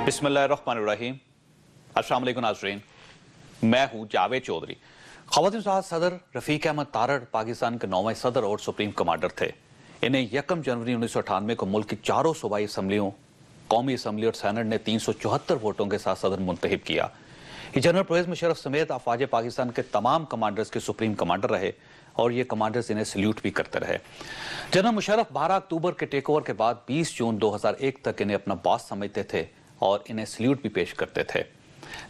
बिस्मिल्लाहिर्रहमानिर्रहीम। अस्सलाम वालेकुम नाज़रीन, मैं हूँ जावेद चौधरी। ख़वातीन साहब, सदर रफ़ीक अहमद तारड़ पाकिस्तान के 9वें सदर और सुप्रीम कमांडर थे। इन्हें 1 जनवरी 1998 को मुल्क की चारों सूबाई असम्बलियों, कौमी असम्बली और सेनेट ने 374 वोटों के साथ सदर मुंतखब किया। ये जनरल परवेज़ मुशर्रफ समेत अफवाज पाकिस्तान के तमाम कमांडर्स के सुप्रीम कमांडर रहे और ये कमांडर्स इन्हें सल्यूट भी करते रहे। जनरल मुशर्रफ 12 अक्टूबर के टेक ओवर के बाद 20 जून 2001 तक इन्हें अपना बॉस समझते थे और इन्हें सल्यूट भी पेश करते थे।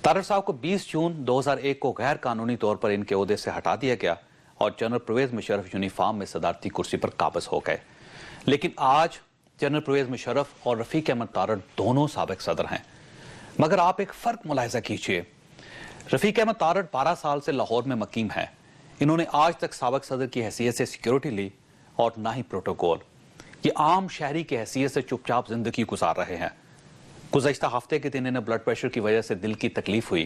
तारड़ साहब को 20 जून 2001 को गैर कानूनी तौर पर इनके ओहदे से हटा दिया गया और जनरल परवेज़ मुशर्रफ यूनिफॉर्म में सदारती कुर्सी पर काबिज हो गए। लेकिन आज जनरल परवेज़ मुशर्रफ और रफ़ीक अहमद तारड़ दोनों साबिक सदर हैं, मगर आप एक फ़र्क मुलाहिज़ा कीजिए। रफ़ीक अहमद तारड़ 12 साल से लाहौर में मकीम हैं। इन्होंने आज तक साबिक सदर की हैसियत से सिक्योरिटी ली और ना ही प्रोटोकॉल। ये आम शहरी की हैसियत से चुपचाप जिंदगी गुजार रहे हैं। गुज़श्ता हफ्ते के दिन इन्हें ब्लड प्रेशर की वजह से दिल की तकलीफ हुई।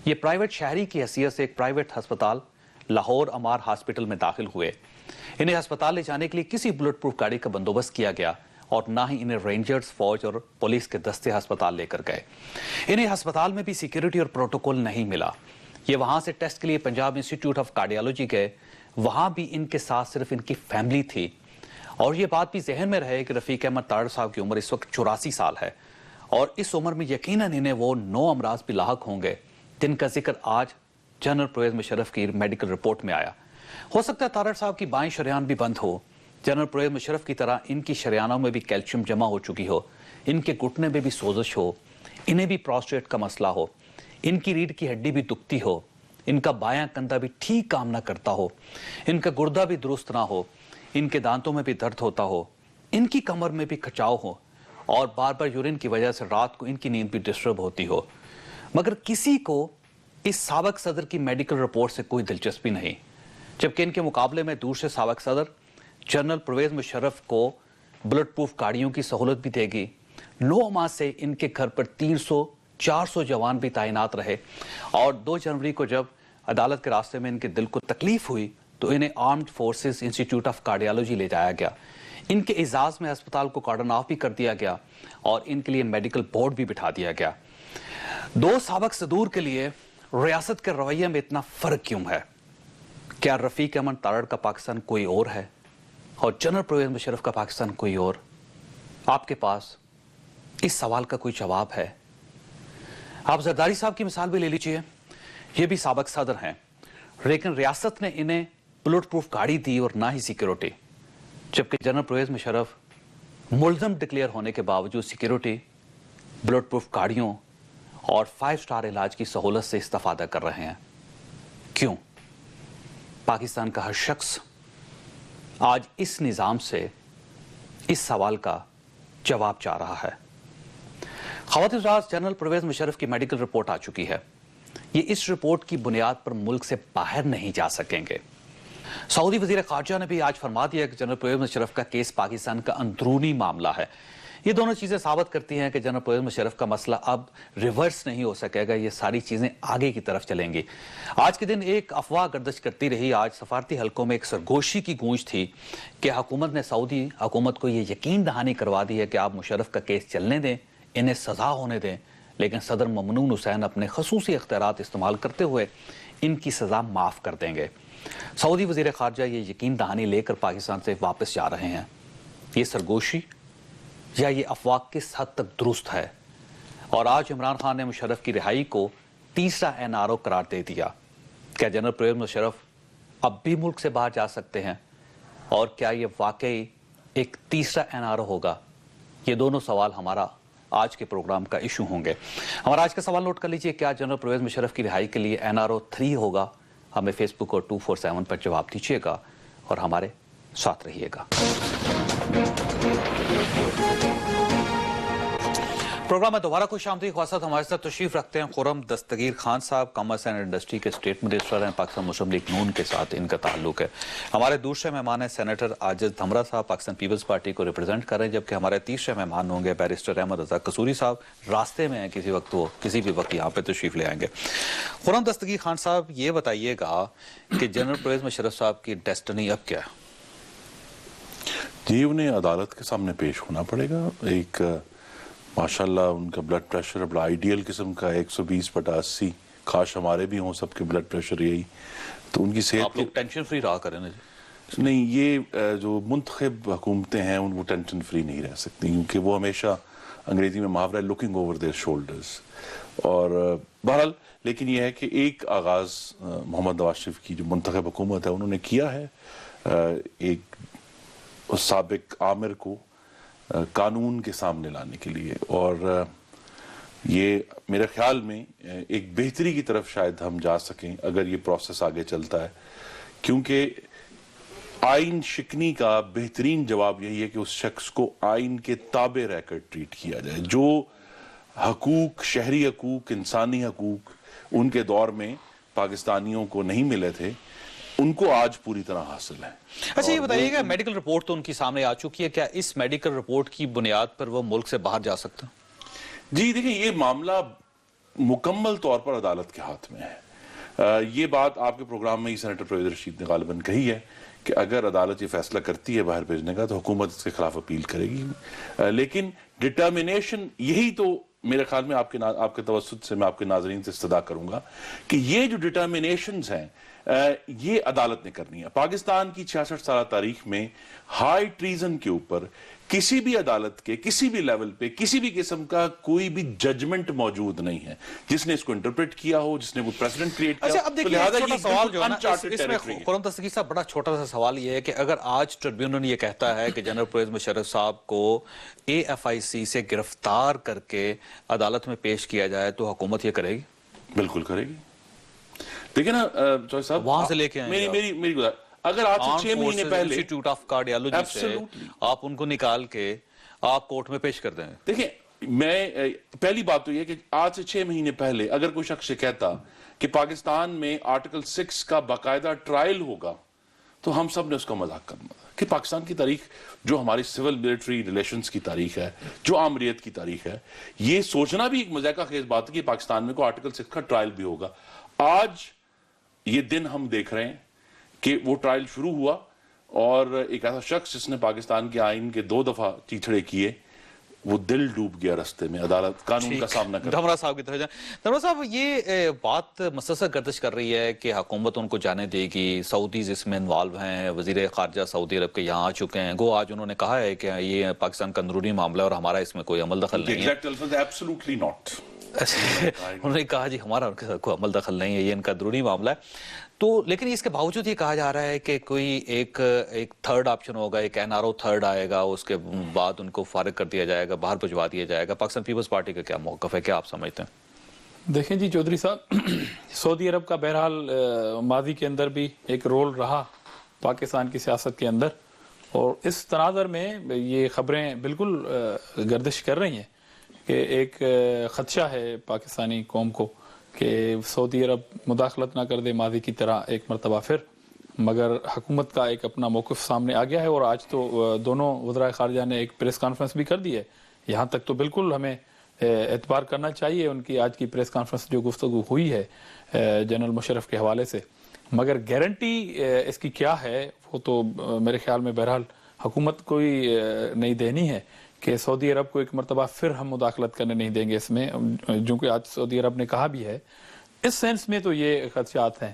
ये प्राइवेट शहरी की हैसियत से एक प्राइवेट अस्पताल लाहौर अमार हॉस्पिटल में दाखिल हुए। इन्हें अस्पताल ले जाने के लिए किसी बुलेट प्रूफ गाड़ी का बंदोबस्त किया गया और ना ही इन्हें रेंजर्स, फौज और पुलिस के दस्ते अस्पताल लेकर गए। इन्हें अस्पताल में भी सिक्योरिटी और प्रोटोकॉल नहीं मिला। ये वहां से टेस्ट के लिए पंजाब इंस्टीट्यूट ऑफ कार्डियोलॉजी गए। वहां भी इनके साथ सिर्फ इनकी फैमिली थी। और ये बात भी जहन में रहे कि रफ़ीक अहमद तारड़ साहब की उम्र इस वक्त 84 साल है और इस उम्र में यकीनन इन्हें वो 9 अमराज भी लाहक होंगे जिनका जिक्र आज जनरल परवेज़ मुशर्रफ की मेडिकल रिपोर्ट में आया। हो सकता है तारड़ साहब की बाएं शरेआन भी बंद हो। जनरल परवेज़ मुशर्रफ की तरह इनकी शरेआनों में भी कैल्शियम जमा हो चुकी हो, इनके घुटने में भी सोजिश हो, इन्हें भी प्रोस्टेट का मसला हो, इनकी रीढ़ की हड्डी भी दुखती हो, इनका बायां कंधा भी ठीक काम ना करता हो, इनका गुर्दा भी दुरुस्त ना हो, इनके दांतों में भी दर्द होता हो, इनकी कमर में भी खिंचाव हो और बार बार यूरिन की वजह से रात को इनकी नींद भी डिस्टर्ब होती हो। मगर किसी को इस साबिक सदर की मेडिकल रिपोर्ट से कोई दिलचस्पी नहीं, जबकि इनके मुकाबले में दूसरे साबिक सदर जनरल परवेज़ मुशर्रफ को बुलेट प्रूफ गाड़ियों की सहूलत भी देगी। 9 माह से इनके घर पर 300-400 जवान भी तैनात रहे और 2 जनवरी को जब अदालत के रास्ते में इनके दिल को तकलीफ हुई तो इन्हें armed forces institute of cardiology ले जाया गया। इनके एजाज में अस्पताल को कार्डन ऑफ भी कर दिया गया और इनके लिए मेडिकल बोर्ड भी बिठा दिया गया। 2 साबिक सदूर के लिए रियासत के रवैये में इतना फर्क क्यों है? क्या रफ़ीक अहमद तारड़ का पाकिस्तान कोई और है और जनरल परवेज़ मुशर्रफ का पाकिस्तान कोई और? आपके पास इस सवाल का कोई जवाब है? आप जरदारी साहब की मिसाल भी ले लीजिए। ये भी साबिक सदर हैं, लेकिन रियासत ने इन्हें बुलेट प्रूफ गाड़ी दी और ना ही सिक्योरिटी, जबकि जनरल परवेज़ मुशर्रफ मुल्ज़म डिक्लेयर होने के बावजूद सिक्योरिटी, बुलेट प्रूफ गाड़ियों और 5 स्टार इलाज की सहूलत से इस्तेफादा कर रहे हैं। क्यों? पाकिस्तान का हर शख्स आज इस निज़ाम से इस सवाल का जवाब चाह रहा है। ख़वातीन साहब, जनरल परवेज़ मुशर्रफ की मेडिकल रिपोर्ट आ चुकी है। ये इस रिपोर्ट की बुनियाद पर मुल्क से बाहर नहीं जा सकेंगे। सऊदी वज़ीर ख़ारजा ने भी आज फरमा दिया कि जनरल परवेज़ मुशर्रफ का केस पाकिस्तान का अंदरूनी मामला है। ये दोनों चीज़ें साबित करती हैं कि जनरल परवेज़ मुशर्रफ का मसला अब रिवर्स नहीं हो सकेगा। ये सारी चीज़ें आगे की तरफ चलेंगी। आज के दिन एक अफवाह गर्दिश करती रही। आज सफारती हलकों में एक सरगोशी की गूंज थी कि हुकूमत ने सऊदी हुकूमत को ये यकीन दहानी करवा दी है कि आप मुशर्रफ का केस चलने दें, इन्हें सजा होने दें, लेकिन सदर ममनून हुसैन अपने खसूसी इख्तियारात इस्तेमाल करते हुए इनकी सजा माफ़ कर देंगे। सऊदी वज़ीर ख़ारजा ये यकीन दहानी लेकर पाकिस्तान से वापस जा रहे हैं। ये सरगोशी या ये अफवाह किस हद तक दुरुस्त है? और आज इमरान खान ने मुशर्रफ की रिहाई को तीसरा NRO करार दे दिया। क्या जनरल परवेज़ मुशर्रफ अब भी मुल्क से बाहर जा सकते हैं और क्या ये वाकई एक तीसरा NRO होगा? ये दोनों सवाल हमारा आज के प्रोग्राम का इशू होंगे। हमारा आज का सवाल नोट कर लीजिए, क्या जनरल परवेज़ मुशर्रफ की रिहाई के लिए NRO 3 होगा? हमें फेसबुक और 247 पर जवाब दीजिएगा और हमारे साथ रहिएगा। प्रोग्राम में दोबारा खुश आमदीद। ख्वासात हमारे साथ तशरीफ रखते हैं खुर्रम दस्तगीर खान साहब, कॉमर्स एंड इंडस्ट्री के स्टेट मिनिस्टर हैं। पाकिस्तान मुस्लिम लीग नून के साथ इनका ताल्लुक है। हमारे दूसरे मेहमान हैं सेनेटर आजिज धमरा साहब, पाकिस्तान पीपल्स पार्टी को रिप्रेजेंट कर रहे हैं, जबकि हमारे तीसरे मेहमान होंगे बैरिस्टर अहमद रजा कसूरी साहब। रास्ते में हैं, किसी वक्त वो किसी भी वक्त यहाँ पे तशरीफ ले आएंगे। खुर्रम दस्तगीर खान साहब, ये बताइएगा कि जनरल परवेज़ मुशर्रफ साहब की डेस्टिनी अब क्या है? जी, उन्हें अदालत के सामने पेश होना पड़ेगा। एक ماشاءاللہ ان کا بلڈ پریشر بڑا آئیڈیل قسم کا ہے، 120/80. کاش ہمارے بھی ہوں سب کے بلڈ پریشر یہی. تو ان کی صحت آپ لوگ ٹینشن فری رہا کریں نا جی. نہیں، یہ جو منتخب حکومتیں ہیں وہ ٹینشن فری نہیں رہ سکتی، کیونکہ وہ ہمیشہ انگریزی میں محاورہ ہے لوکنگ اوور دیئر شولڈرز. اور بہرحال لیکن یہ ہے کہ ایک آغاز محمد نواز شریف کی جو منتخب حکومت ہے انہوں نے کیا ہے ایک سابق آمر کو قانون کے سامنے لانے کے لیے، اور یہ میرے خیال میں ایک بہتری کی طرف شاید ہم جا سکیں اگر یہ پروسیس آگے چلتا ہے، کیونکہ آئین شکنی کا بہترین جواب یہی ہے کہ اس شخص کو آئین کے تابع رہ کر ٹریٹ کیا جائے. جو حقوق، شہری حقوق، انسانی حقوق ان کے دور میں پاکستانیوں کو نہیں ملے تھے، ان کو آج پوری طرح حاصل ہے. اچھا یہ بتائیے گا، میڈیکل رپورٹ تو ان کی سامنے آ چکی ہے، کیا اس میڈیکل رپورٹ کی بنیاد پر وہ ملک سے باہر جا سکتا ہے؟ جی دیکھیں، یہ معاملہ مکمل طور پر عدالت کے ہاتھ میں ہے. یہ بات آپ کے پروگرام میں ہی سینیٹر پرویز رشید نے غالباً کہی ہے کہ اگر عدالت یہ فیصلہ کرتی ہے باہر بھیجنے کا تو حکومت اس کے خلاف اپیل کرے گی. لیکن ڈٹرمنیشن، یہی تو میرے خیال میں آپ کے توسط سے میں آپ کے ناظرین سے استدعا کروں گا کہ یہ جو ڈٹرمنیشنز ہیں یہ عدالت نے کرنی ہے. پاکستان کی 66 سالہ تاریخ میں ہائی ٹریزن کے اوپر کسی بھی عدالت کے کسی بھی لیول پہ کسی بھی قسم کا کوئی بھی ججمنٹ موجود نہیں ہے جس نے اس کو انٹرپریٹ کیا ہو، جس نے کوئی پریسیڈنٹ کریٹ کیا ہو. اچھا اب دیکھیں چھوٹا سوال جو ہے نا اس میں خرم دستگیر صاحب، بڑا چھوٹا سا سوال یہ ہے کہ اگر آج ٹریبیونل یہ کہتا ہے کہ جنرل پرویز مشرف صاحب کو AFIC سے گرفتار کر کے عدالت میں پیش کیا جائے تو حکومت یہ کرے گی؟ بالکل کرے گی. دیکھیں نا چوہے صاحب، وہاں سے لے کے آئیں میری گزار اگر آج سے 6 مہینے پہلے انسٹیٹیوٹ آف کارڈیالوجی سے آپ ان کو نکال کے آپ کورٹ میں پیش کر دیں. دیکھیں، میں پہلی بات تو یہ کہ آج سے 6 مہینے پہلے اگر کوئی شخص یہ کہتا کہ پاکستان میں آرٹیکل 6 کا باقاعدہ ٹرائل ہوگا تو ہم سب نے اس کا مذاق کرنا تھا. کہ پاکستان کی تاریخ، جو ہماری سول ملٹری ریلیشنز کی تاریخ ہے، جو آمریت کی تاریخ ہے، یہ سوچنا بھی ایک مذاقہ خیز بات ہے کہ پاکستان میں کوئی آرٹیکل 6 کا ٹرائل بھی ہوگا. آج یہ دن ہم دیکھ رہے ہیں کہ وہ ٹرائل شروع ہوا اور ایک ایسا شخص جس نے پاکستان کے آئین کے 2 دفعہ چیچھڑے کیے، وہ دل ڈوب گیا رستے میں عدالت قانون کا سامنا کر. دھمرا صاحب کی طرف جائیں. دھمرا صاحب، یہ بات مسلسل گردش کر رہی ہے کہ حکومت ان کو جانے دے گی، سعودیز اس میں انوالو ہیں، وزیر خارجہ سعودی عرب کے یہاں آ چکے ہیں. گو آج انہوں نے کہا ہے کہ یہ پاکستان کا اندرونی معاملہ ہے اور ہمارا اس میں کوئی عمل دخل نہیں ہے. Absolutely not. انہوں نے کہا جی ہمارا ان کے ساتھ کوئی عمل دخل نہیں ہے، یہ ان کا اندرونی معاملہ ہے. تو لیکن اس کے باوجود یہ کہا جا رہا ہے کہ کوئی ایک تھرڈ آپشن ہوگا، ایک NRO تھرڈ آئے گا، اس کے بعد ان کو فارغ کر دیا جائے گا، باہر بھجوا دیا جائے گا. پاکستان پیپلز پارٹی کا کیا موقف ہے، کیا آپ سمجھتے ہیں؟ دیکھیں جی چودھری صاحب، سعودی عرب کا بہرحال ماضی کے اندر بھی ایک رول رہا پاکستان کی سیاست کے اندر، اور اس تناظر میں یہ خبریں بالکل گردش کر رہی ہیں کہ ایک خدشہ ہے پاکستانی قوم کو کہ سعودی عرب مداخلت نہ کر دے ماضی کی طرح ایک مرتبہ پھر. مگر حکومت کا ایک اپنا موقف سامنے آ گیا ہے، اور آج تو دونوں وزرائے خارجہ نے ایک پریس کانفرنس بھی کر دی ہے. یہاں تک تو بالکل ہمیں اعتبار کرنا چاہیے ان کی آج کی پریس کانفرنس جو گفتگو ہوئی ہے جنرل مشرف کے حوالے سے. مگر گارنٹی اس کی کیا ہے وہ تو میرے خیال میں بہرحال حکومت کو ہی نہیں دینی ہے کہ سعودی عرب کو ایک مرتبہ پھر ہم مداخلت کرنے نہیں دیں گے اس میں، جو کہ آج سعودی عرب نے کہا بھی ہے. اس سینس میں تو یہ خدشات ہیں.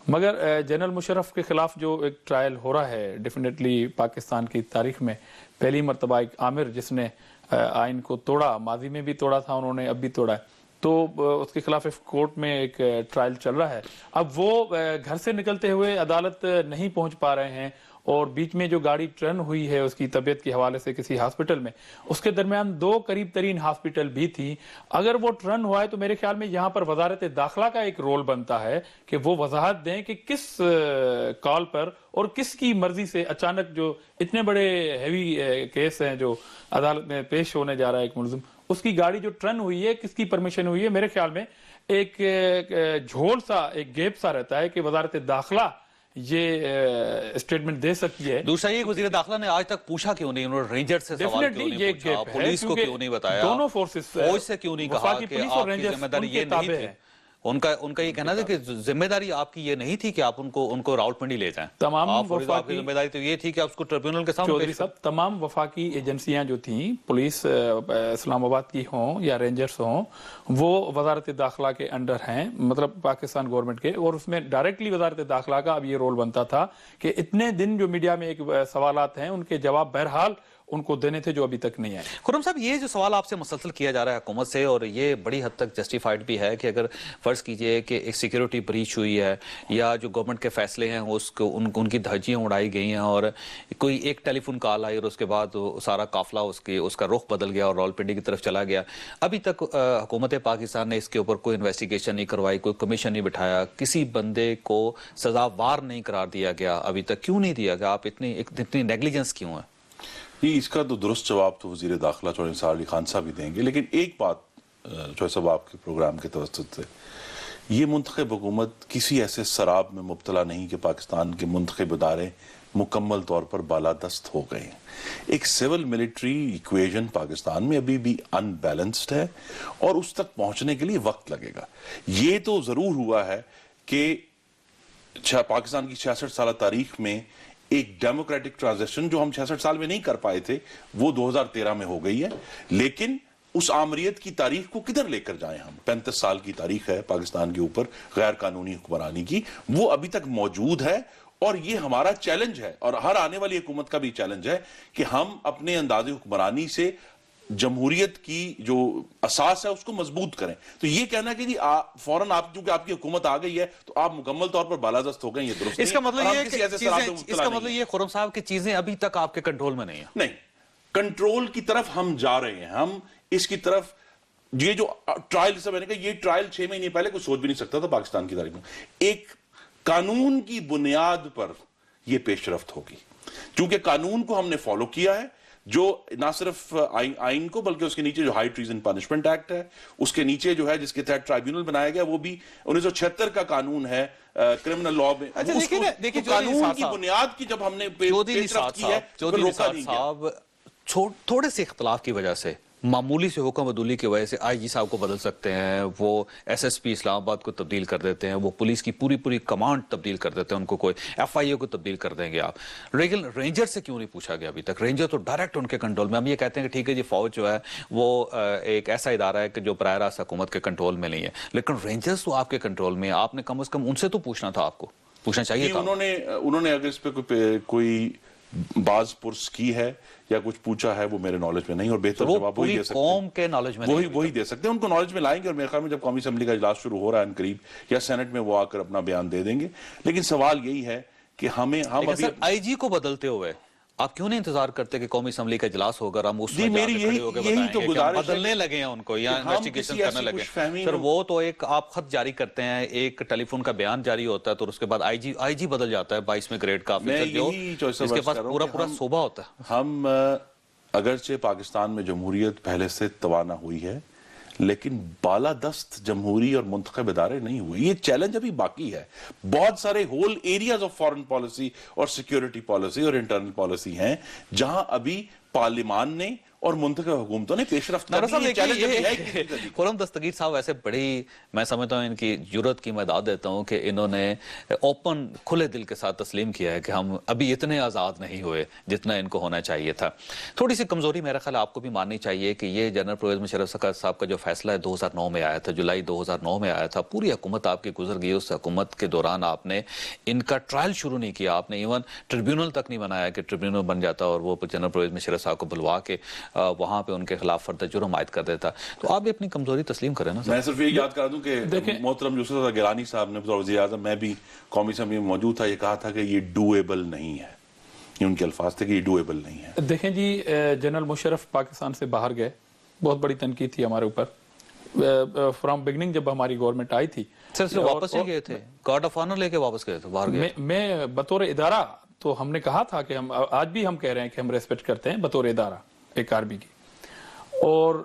مگر جنرل مشرف کے خلاف جو ایک ٹرائل ہو رہا ہے، ڈیفینیٹلی پاکستان کی تاریخ میں پہلی مرتبہ ایک عامر جس نے آئین کو توڑا، ماضی میں بھی توڑا تھا انہوں نے، اب بھی توڑا ہے، تو اس کے خلاف کورٹ میں ایک ٹرائل چل رہا ہے. اب وہ گھر سے نکلتے ہوئے عدالت نہیں پہنچ پا رہے ہیں، اور بیچ میں جو گاڑی ٹرن ہوئی ہے اس کی طبیعت کے حوالے سے کسی ہاسپٹل میں، اس کے درمیان 2 قریب ترین ہاسپٹل بھی تھی. اگر وہ ٹرن ہوا ہے تو میرے خیال میں یہاں پر وزارت داخلہ کا ایک رول بنتا ہے کہ وہ وضاحت دیں کہ کس کال پر اور کس کی مرضی سے اچانک جو اتنے بڑے ہیوی کیس ہیں جو عدالت میں پیش ہونے جا رہا ہے ایک ملزم، اس کی گاڑی جو ٹرن ہوئی ہے کس کی پرمیشن ہوئی ہے. میرے خیال میں ایک جھول سا، ایک گیپ سا رہتا ہے کہ وزارت داخلہ یہ اسٹیٹمنٹ دے سکتی ہے. دوسرا یہ وزیر داخلہ نے آج تک پوچھا کیوں نہیں، انہوں نے رینجر سے سوال کیوں نہیں پوچھا، پولیس کو کیوں نہیں بتایا، دونوں فورسز فوج سے کیوں نہیں کہا کہ آپ کی ذمہ داری یہ نہیں تھی. उनका ये कहना था कि जिम्मेदारी आपकी ये नहीं थी कि आप उनको रावलपिंडी ले जाएं। तमाम आपकी जिम्मेदारी तो ये थी कि आप उसको ट्रिब्यूनल के सामने चौधरी साहब, तमाम वफाकी एजेंसियां जो थीं, पुलिस इस्लामाबाद की हों या रेंजर्स हों, वो वजारत दाखिला के अंडर हैं, मतलब पाकिस्तान गवर्नमेंट के, और उसमें डायरेक्टली वजारत दाखिला का अब ये रोल बनता था कि इतने दिन जो मीडिया में एक सवालात हैं उनके जवाब बहरहाल उनको देने थे जो अभी तक नहीं आए। खुर्रम साहब, ये जो सवाल आपसे मुसलसल किया जा रहा है हुकूमत से, और ये बड़ी हद तक जस्टिफाइड भी है कि अगर फर्ज कीजिए कि एक सिक्योरिटी ब्रीच हुई है या जो गवर्नमेंट के फैसले हैं उसको उनकी धज्जियां उड़ाई गई हैं और कोई एक टेलीफोन कॉल आई और उसके बाद सारा काफिला उसका रुख बदल गया और रावलपिंडी की तरफ चला गया, अभी तक हुकूमत पाकिस्तान ने इसके ऊपर कोई इन्वेस्टिगेशन नहीं करवाई, कोई कमीशन नहीं बिठाया, किसी बंदे को सजावार नहीं करार दिया गया अभी तक। क्यों नहीं दिया गया? आप इतनी नेग्लिजेंस क्यों है? ये इसका तो दुरुस्त जवाब तो वज़ीर दाखिला चौधरी निसार अली खान साहब ही देंगे, लेकिन एक बात चौधरी साहब आपके प्रोग्राम के तवज्जुह से, ये मुंतखब हुकूमत किसी ऐसे शराब में मुब्तला नहीं कि पाकिस्तान के मुंतखब इदारे मुकम्मल तौर पर बालादस्त हो गए हैं। एक सिविल मिलिट्री इक्वेशन पाकिस्तान में अभी भी अनबैलेंस्ड है और उस तक पहुंचने के लिए वक्त लगेगा। ये तो जरूर हुआ है कि पाकिस्तान की 66 साल तारीख में एक डेमोक्रेटिक ट्रांजिशन जो हम 66 साल में नहीं कर पाए थे वो 2013 में हो गई है, लेकिन उस आमरीत की तारीख को किधर लेकर जाएं हम? 35 साल की तारीख है पाकिस्तान के ऊपर गैर कानूनी हुक्मरानी की, वो अभी तक मौजूद है और ये हमारा चैलेंज है और हर आने वाली हुकूमत का भी चैलेंज है कि हम अपने अंदाजे हुक्मरानी से जमहूरियत की जो असास है उसको मजबूत करें। तो ये कहना कि जी फौरन आप चूंकि आपकी हुकूमत आ गई है तो आप मुकम्मल तौर पर बालादस्त हो गए, ये दुरुस्त इसका नहीं। मतलब और ये हम किसी ऐसे शराब में मुब्तला इसका नहीं मतलब ये खुर्रम साहब की चीजें अभी तक आपके कंट्रोल में नहीं है। नहीं, कंट्रोल की तरफ हम जा रहे हैं, हम इसकी तरफ। ये जो ट्रायल से मैंने कहा, ये ट्रायल 6 महीने पहले कोई सोच भी नहीं सकता था पाकिस्तान की तारीख में। एक कानून की बुनियाद पर यह पेशरफ्त होगी, क्योंकि कानून को हमने फॉलो किया है, जो ना सिर्फ आइन को बल्कि उसके नीचे जो हाई ट्रीजन पनिशमेंट एक्ट है, उसके नीचे जो है जिसके तहत ट्राइब्यूनल बनाया गया, वो भी 1976 का कानून है क्रिमिनल लॉ में। अच्छा, देखिए कानून की बुनियाद की जब हमने पेशरफ्त की है तो रोका नहीं गया। थोड़े से इख्तलाफ की वजह से, मामूली से हुक्म बदूली की वजह से आईजी साहब को बदल सकते हैं, वो एसएसपी इस्लामाबाद को तब्दील कर देते हैं, वो पुलिस की पूरी कमांड तब्दील कर देते हैं, उनको कोई एफआईए को तब्दील कर देंगे आप। लेकिन रेंजर से क्यों नहीं पूछा गया अभी तक? रेंजर तो डायरेक्ट उनके कंट्रोल में। हम ये कहते हैं कि ठीक है जी, फौज जो है वो एक ऐसा इदारा है कि जो बराह रास्त हुकूमत के कंट्रोल में नहीं है, लेकिन रेंजर्स तो आपके कंट्रोल में है, आपने कम से कम उनसे तो पूछना था, आपको पूछना चाहिए था। उन्होंने अगर इस पे कोई बाज पुरस की है या कुछ पूछा है वो मेरे नॉलेज में नहीं, और बेहतर जवाब वही दे सकते हैं, कौम के नॉलेज में वही दे सकते हैं, उनको नॉलेज में लाएंगे। और मेरे ख्याल में जब कौमी असेंबली का इजलास शुरू हो रहा है करीब, या सेनेट में वो आकर अपना बयान दे देंगे। लेकिन सवाल यही है कि हम अभी आईजी को बदलते हुए आप क्यों नहीं इंतजार करते कि कौमी असेंबली का इजलास होगा, हम उसमें मेरी यही तो गुजारिश बदलने लगे हैं उनको या इन्वेस्टिगेशन करने लगे। सर, वो तो एक आप खत जारी करते हैं, एक टेलीफोन का बयान जारी होता है, तो उसके बाद आईजी बदल जाता है 22वें ग्रेड का ऑफिसर, जो इसके पास पूरा सूबा होता है। हम अगरचे पाकिस्तान में जमहूरियत पहले से तवाना हुई है, लेकिन बालादस्त जमहूरी और मुंतखब इदारे नहीं हुए। ये चैलेंज अभी बाकी है। बहुत सारे whole areas of foreign policy और सिक्योरिटी पॉलिसी और इंटरनल पॉलिसी हैं जहां अभी पार्लिमान ने और मुंतखब हुकूमतों ने पेशरफ्त की। खुर्रम दस्तगीर साहब ऐसे बड़ी, मैं समझता हूँ इनकी जुर्रत की मैं दाद देता हूँ कि इन्होंने ओपन खुले दिल के साथ तस्लीम किया है कि हम अभी इतने आज़ाद नहीं हुए जितना इनको होना चाहिए था। थोड़ी सी कमजोरी मेरा ख्याल आपको भी माननी चाहिए कि ये जनरल परवेज मुशर्रफ साहब का जो फैसला है 2009 में आया था, जुलाई 2009 में आया था, पूरी हुकूमत आपकी गुजर गई। उस हुकूमत के दौरान आपने इनका ट्रायल शुरू नहीं किया, आपने इवन ट्रिब्यूनल तक नहीं बनाया कि ट्रिब्यूनल बन जाता और वो जनरल परवेज मुशर्रफ साहब को बुलवा के वहां पे उनके खिलाफ फर्द जुर्म आयद कर देता। तो आप भी अपनी कमजोरी तस्लीम करें ना। मैं सिर्फ ये याद करा दूं कि मोहतरम यूसुफ गिलानी साहब ने वज़ीर आज़म, मैं भी कौमी असेंबली में मौजूद था, ये कहा था कि ये डूएबल नहीं है, ये उनके अल्फाज थे कि ये डूएबल नहीं है। देखें जी, जनरल मुशर्रफ पाकिस्तान से बाहर गए, बहुत बड़ी तनकीद थी हमारे ऊपर फ्रॉम बिगनिंग। जब हमारी गवर्नमेंट आई थी, सर वापस ही गए थे, गार्ड ऑफ ऑनर लेके वापस गए थे, बाहर गए। मैं बतौर इदारा तो हमने कहा था कि हम आज भी हम कह रहे हैं कि हम रेस्पेक्ट करते हैं बतौर इदारा एक आर्मी की। और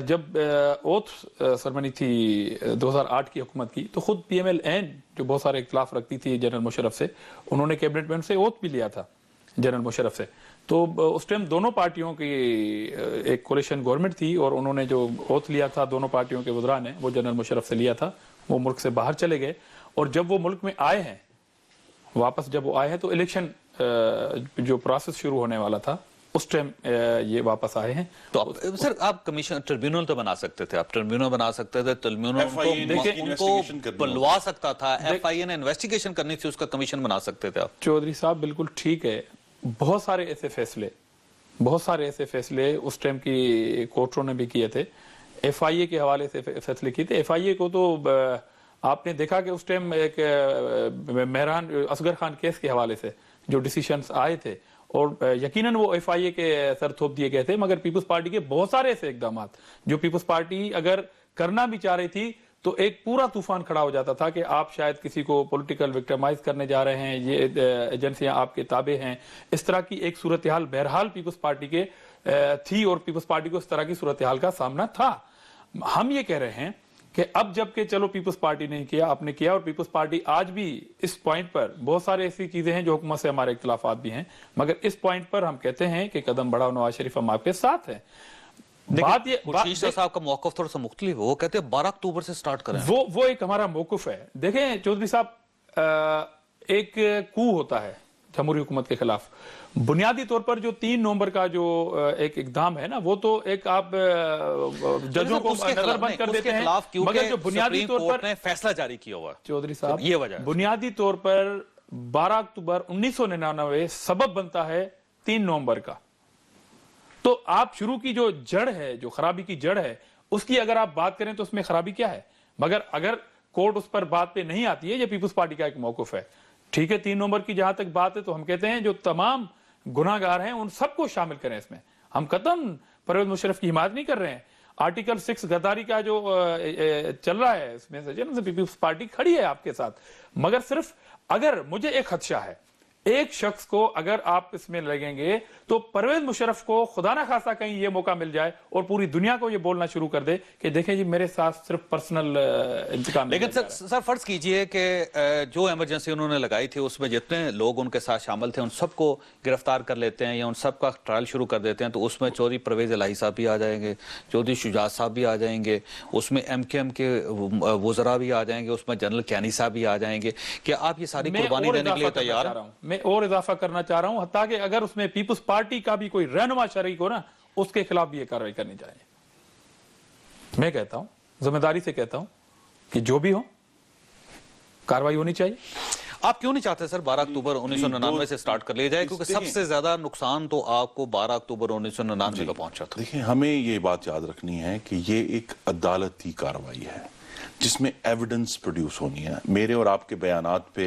जब ओथ सेरेमनी थी 2008 की हुकूमत की, तो खुद PMLN जो बहुत सारे इख्तिलाफ रखती थी जनरल मुशर्रफ से, उन्होंने कैबिनेट में उनसे ओथ भी लिया था जनरल मुशर्रफ से। तो उस टाइम दोनों पार्टियों की एक कोलिशन गवर्नमेंट थी और उन्होंने जो ओथ लिया था दोनों पार्टियों के वज़रा ने, वो जनरल मुशर्रफ से लिया था। वो मुल्क से बाहर चले गए और जब वो मुल्क में आए हैं, वापस जब वो आए हैं तो इलेक्शन जो प्रोसेस शुरू होने वाला था उस टाइम ये वापस आए हैं। तो सर आप कमीशन ट्रिब्यूनल तो बना सकते थे, आप ट्रिब्यूनल बना सकते थे, ट्रिब्यूनल उनको बुलवा सकता था, FIA ने इन्वेस्टिगेशन करनी थी, उसका कमीशन बना सकते थे आप। चौधरी साहब बिल्कुल ठीक है, बहुत सारे ऐसे फैसले उस टाइम की कोर्टों ने भी किए थे, FIA के हवाले से फैसले किए थे। FIA को तो आपने देखा कि उस टाइम एक मेहरान असगर खान केस के हवाले से जो डिसीजंस आए थे और यकीनन वो FIA के सर थोप दिए गए थे, मगर पीपल्स पार्टी के बहुत सारे ऐसे इकदाम जो पीपल्स पार्टी अगर करना भी चाह रही थी तो एक पूरा तूफान खड़ा हो जाता था कि आप शायद किसी को पॉलिटिकल विक्टिमाइज करने जा रहे हैं, ये एजेंसियां आपके ताबे हैं, इस तरह की एक सूरत हाल बहरहाल पीपल्स पार्टी के थी और पीपल्स पार्टी को इस तरह की सूरत हाल का सामना था। हम ये कह रहे हैं कि अब जबकि चलो पीपल्स पार्टी ने किया, आपने किया, और पीपल्स पार्टी आज भी इस पॉइंट पर, बहुत सारे ऐसी चीजें हैं जो हुकूमत से हमारे इख्तिलाफात भी हैं, मगर इस पॉइंट पर हम कहते हैं कि कदम बढ़ाओ नवाज शरीफ, हम आपके साथ हैं। बात ये साहब का मौक़िफ़ थोड़ा सा मुख्तलिफ है, वो कहते हैं 12 अक्टूबर से स्टार्ट करें। वो एक हमारा मौक़िफ़ है। देखें चौधरी साहब, एक कू होता है जमहूरी हुकूमत के खिलाफ, बुनियादी तौर पर जो 3 नवंबर का जो एक इकदाम है ना, वो तो एक आप जजों को नजरबंद कर देते हैं, मगर जो बुनियादी तौर पर फैसला जारी किया हुआ चौधरी साहब, ये वजह बुनियादी तौर पर 12 अक्टूबर 1999 सबब बनता है 3 नवंबर का। तो आप शुरू की जो जड़ है, जो खराबी की जड़ है, उसकी अगर आप बात करें तो उसमें खराबी क्या है, मगर अगर कोर्ट उस पर बात पे नहीं आती है, ये पीपल्स पार्टी का एक मौक़िफ़ है। ठीक है, 3 नवंबर की जहां तक बात है तो हम कहते हैं जो तमाम गुनाहगार हैं उन सबको शामिल करें इसमें। हम कतन परवेज मुशर्रफ की हिमायत नहीं कर रहे हैं। आर्टिकल 6 गद्दारी का जो चल रहा है, इसमें से पीपल्स पार्टी खड़ी है आपके साथ, मगर सिर्फ अगर मुझे एक खदशा है, एक शख्स को अगर आप इसमें लगेंगे तो परवेज मुशर्रफ को खुदा ना खासा कहीं ये मौका मिल जाए और पूरी दुनिया को ये बोलना शुरू कर दे कि देखें जी मेरे साथ सिर्फ पर्सनल इंतकाम। लेकिन सर फर्ज कीजिए कि जो इमरजेंसी उन्होंने लगाई थी उसमें जितने लोग उनके साथ शामिल थे उन सबको गिरफ्तार कर लेते हैं या उन सब का ट्रायल शुरू कर देते हैं, तो उसमें चौधरी परवेज इलाही साहब भी आ जाएंगे, चौधरी शुजात साहब भी आ जाएंगे, उसमें MKM के वज़रा भी आ जाएंगे, उसमें जनरल कैनी साहब भी आ जाएंगे। क्या आप ये सारी कुर्बानी देने के लिए तैयार हैं? मैं और इजाफा करना चाह रहा हूं, हत्ता कि अगर उसमें पीपल्स पार्टी का भी कोई रहनुमा शरीक हो ना, उसके खिलाफ भी ये कार्रवाई करनी चाहिए। मैं कहता हूं, जिम्मेदारी से कहता हूं कि जो भी हो कार्रवाई होनी चाहिए। आप क्यों नहीं चाहते सर 12 अक्टूबर 1999 से स्टार्ट कर लिया जाए, क्योंकि सबसे ज्यादा नुकसान तो आपको 12 अक्टूबर 1999 का पहुंचा था। देखिए, हमें ये बात याद रखनी है कि ये एक अदालती कार्रवाई है जिसमें एविडेंस प्रोड्यूस होनी है। मेरे और आपके बयानात पे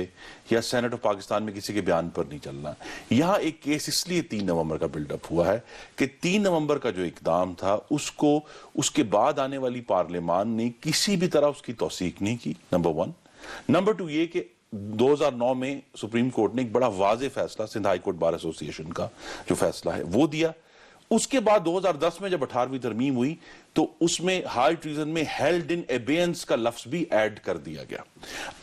या सेनेट ऑफ पाकिस्तान में किसी के बयान पर नहीं चलना। यहाँ एक केस इसलिए 3 नवंबर का बिल्डअप हुआ है कि 3 नवंबर का जो इकदाम था उसको उसके बाद आने वाली पार्लियामान ने किसी भी तरह उसकी तौसीक नहीं की, नंबर 1। नंबर 2 ये कि 2009 में सुप्रीम कोर्ट ने एक बड़ा वाज़ेह फैसला, Sindh High Court Bar Association का जो फैसला है वो दिया। उसके बाद 2010 में जब 18वीं तरमीम हुई तो उसमें हाई ट्रीजन में हेल्ड इन एबेयंस का लफ्ज भी ऐड कर दिया गया।